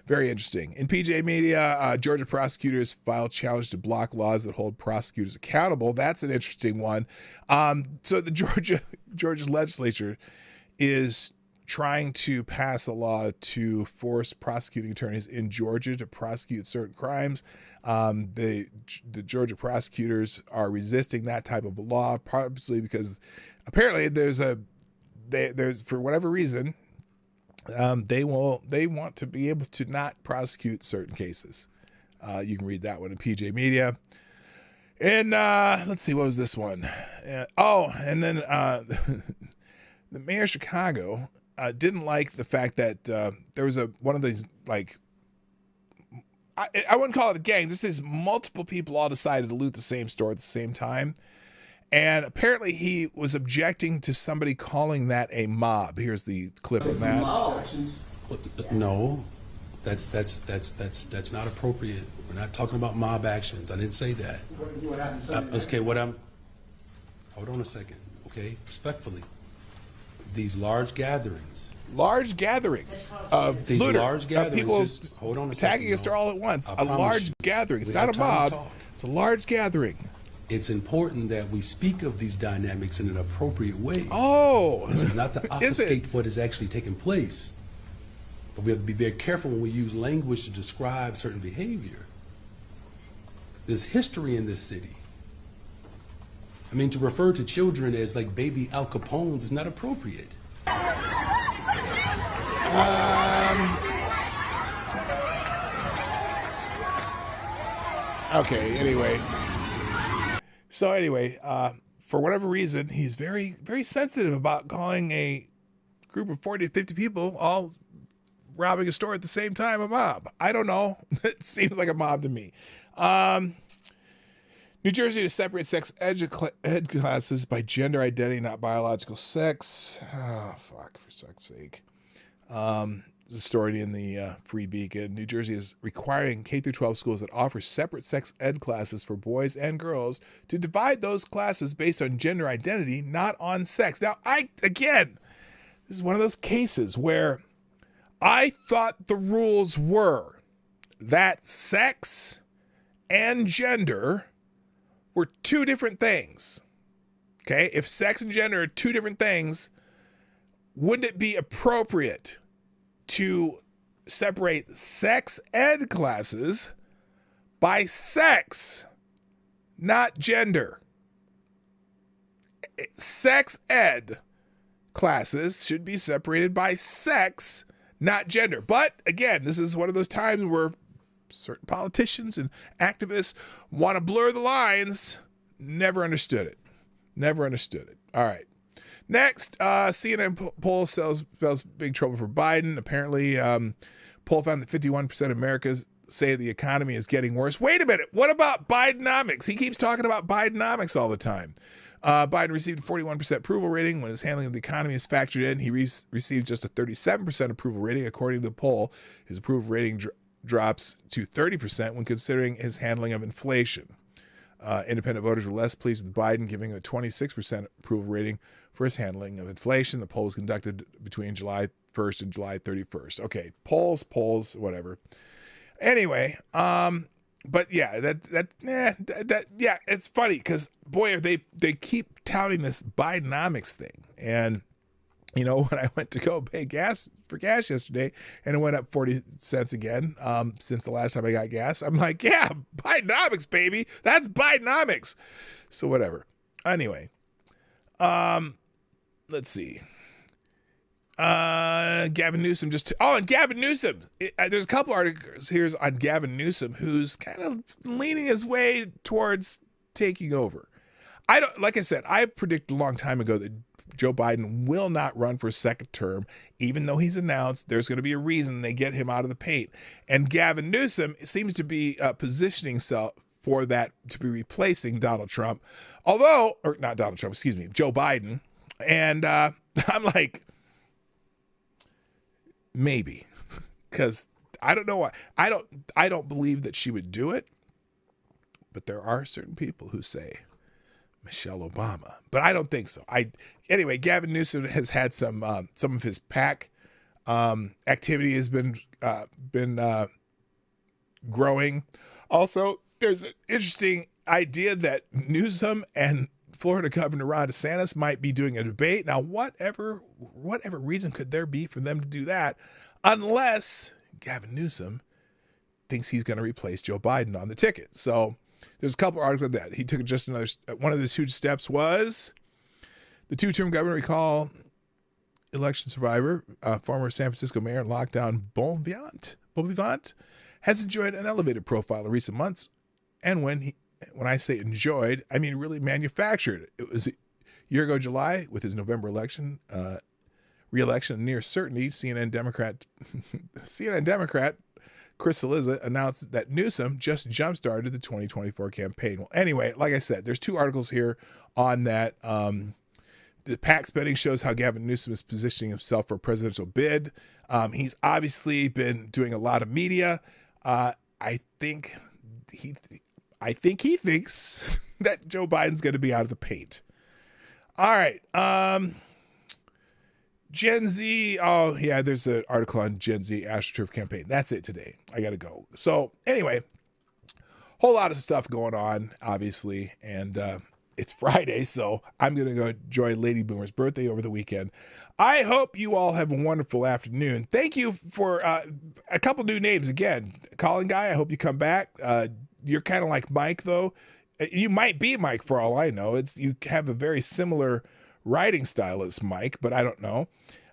S1: very interesting. In PJ Media, Georgia prosecutors filed challenge to block laws that hold prosecutors accountable. That's an interesting one. So the Georgia legislature is trying to pass a law to force prosecuting attorneys in Georgia to prosecute certain crimes. The Georgia prosecutors are resisting that type of a law, probably because apparently there's for whatever reason, they want to be able to not prosecute certain cases. You can read that one in PJ Media. And let's see, what was this one? And then the mayor of Chicago didn't like the fact that there was one of these, like, I wouldn't call it a gang, just these multiple people all decided to loot the same store at the same time. And apparently he was objecting to somebody calling that a mob. Here's the clip of that.
S10: No, that's not appropriate. We're not talking about mob actions. I didn't say that. Hold on a second, okay? Respectfully. These large gatherings of
S1: these
S10: looter,
S1: large gatherings, people attacking us all at once. A large gathering. It's not a mob. It's a large gathering.
S10: It's important that we speak of these dynamics in an appropriate way.
S1: Oh,
S10: this is not to obfuscate what is actually taking place. But we have to be very careful when we use language to describe certain behavior. There's history in this city. I mean, to refer to children as like baby Al Capones is not appropriate.
S1: Okay, anyway. So anyway, for whatever reason, he's very, very sensitive about calling a group of 40 to 50 people all robbing a store at the same time a mob. I don't know. It seems like a mob to me. New Jersey to separate sex ed classes by gender identity, not biological sex. Oh, fuck, for fuck's sake. There's a story in the Free Beacon. New Jersey is requiring K-12 schools that offer separate sex ed classes for boys and girls to divide those classes based on gender identity, not on sex. Now, this is one of those cases where I thought the rules were that sex and gender were two different things. Okay? If sex and gender are two different things, wouldn't it be appropriate to separate sex ed classes by sex, not gender? Sex ed classes should be separated by sex, not gender. But again, this is one of those times where certain politicians and activists want to blur the lines. Never understood it. All right. Next, CNN poll spells big trouble for Biden. Apparently, poll found that 51% of Americans say the economy is getting worse. Wait a minute. What about Bidenomics? He keeps talking about Bidenomics all the time. Biden received a 41% approval rating. When his handling of the economy is factored in, he received just a 37% approval rating. According to the poll, his approval rating drops to 30% when considering his handling of inflation. Independent voters were less pleased with Biden, giving a 26% approval rating for his handling of inflation. The poll was conducted between July 1st and July 31st. Okay, polls, whatever. Anyway, but yeah, yeah, it's funny because boy, they keep touting this Bidenomics thing, and you know, when I went to go pay gas yesterday, and it went up 40 cents again since the last time I got gas, I'm like, yeah, Bidenomics, baby. That's Bidenomics. So whatever. Anyway, let's see. Gavin Newsom and Gavin Newsom. There's a couple articles here on Gavin Newsom who's kind of leaning his way towards taking over. Like I said, I predicted a long time ago that Joe Biden will not run for a second term, even though he's announced there's going to be a reason they get him out of the paint. And Gavin Newsom seems to be positioning himself for that, to be replacing Donald Trump. Joe Biden. And I'm like, maybe, because I don't know why. I don't believe that she would do it, but there are certain people who say Michelle Obama, but I don't think so. Anyway, Gavin Newsom has had some of his PAC activity has been growing. Also, there's an interesting idea that Newsom and Florida Governor Ron DeSantis might be doing a debate. Now, whatever reason could there be for them to do that, unless Gavin Newsom thinks he's going to replace Joe Biden on the ticket. So there's a couple of articles that he took just another. One of his huge steps was the two-term governor recall election survivor, former San Francisco mayor and lockdown Beauvivant, has enjoyed an elevated profile in recent months. And when I say enjoyed, I mean really manufactured. It was a year ago July with his November election, re-election near certainty. CNN Democrat Chris Cillizza announced that Newsom just jump-started the 2024 campaign. Well, anyway, like I said, there's two articles here on that. The PAC spending shows how Gavin Newsom is positioning himself for a presidential bid. He's obviously been doing a lot of media. I think he thinks that Joe Biden's going to be out of the paint. All right. Gen Z. Oh, yeah, there's an article on Gen Z AstroTurf campaign. That's it today. I got to go. So anyway, whole lot of stuff going on, obviously. And it's Friday, so I'm going to go enjoy Lady Boomer's birthday over the weekend. I hope you all have a wonderful afternoon. Thank you for a couple new names. Again, Colin Guy, I hope you come back. You're kind of like Mike, though. You might be Mike for all I know. You have a very similar writing style as Mike, but I don't know.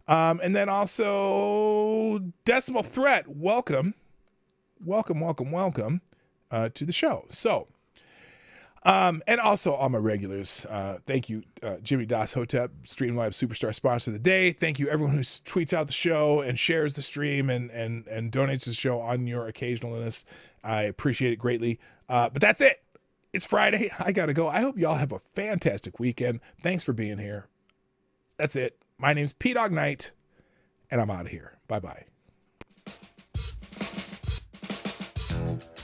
S1: And then also Decimal Threat, welcome to the show. So, and also all my regulars. Thank you, Jimmy Das Hotep, Streamlab Superstar sponsor of the day. Thank you everyone who tweets out the show and shares the stream and donates to the show on your occasionalness. I appreciate it greatly. But that's it. It's Friday. I got to go. I hope y'all have a fantastic weekend. Thanks for being here. That's it. My name's P-Dog Knight, and I'm out of here. Bye-bye.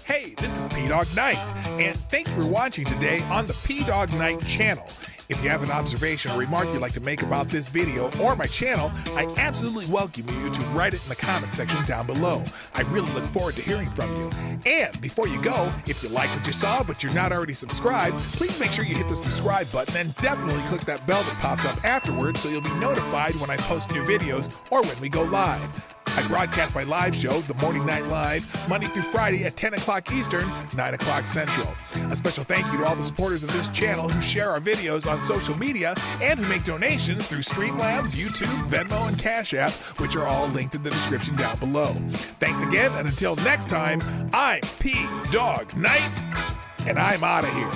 S1: Hey, this is P-Dog Knight, and thank you for watching today on the P-Dog Knight channel. If you have an observation or remark you'd like to make about this video or my channel, I absolutely welcome you to write it in the comment section down below. I really look forward to hearing from you. And before you go, if you like what you saw but you're not already subscribed, please make sure you hit the subscribe button and definitely click that bell that pops up afterwards so you'll be notified when I post new videos or when we go live. I broadcast my live show, The Morning Night Live, Monday through Friday at 10 o'clock Eastern, 9 o'clock Central. A special thank you to all the supporters of this channel who share our videos on social media and who make donations through Streamlabs, YouTube, Venmo, and Cash App, which are all linked in the description down below. Thanks again, and until next time, I'm P-Dog Knight, and I'm out of here.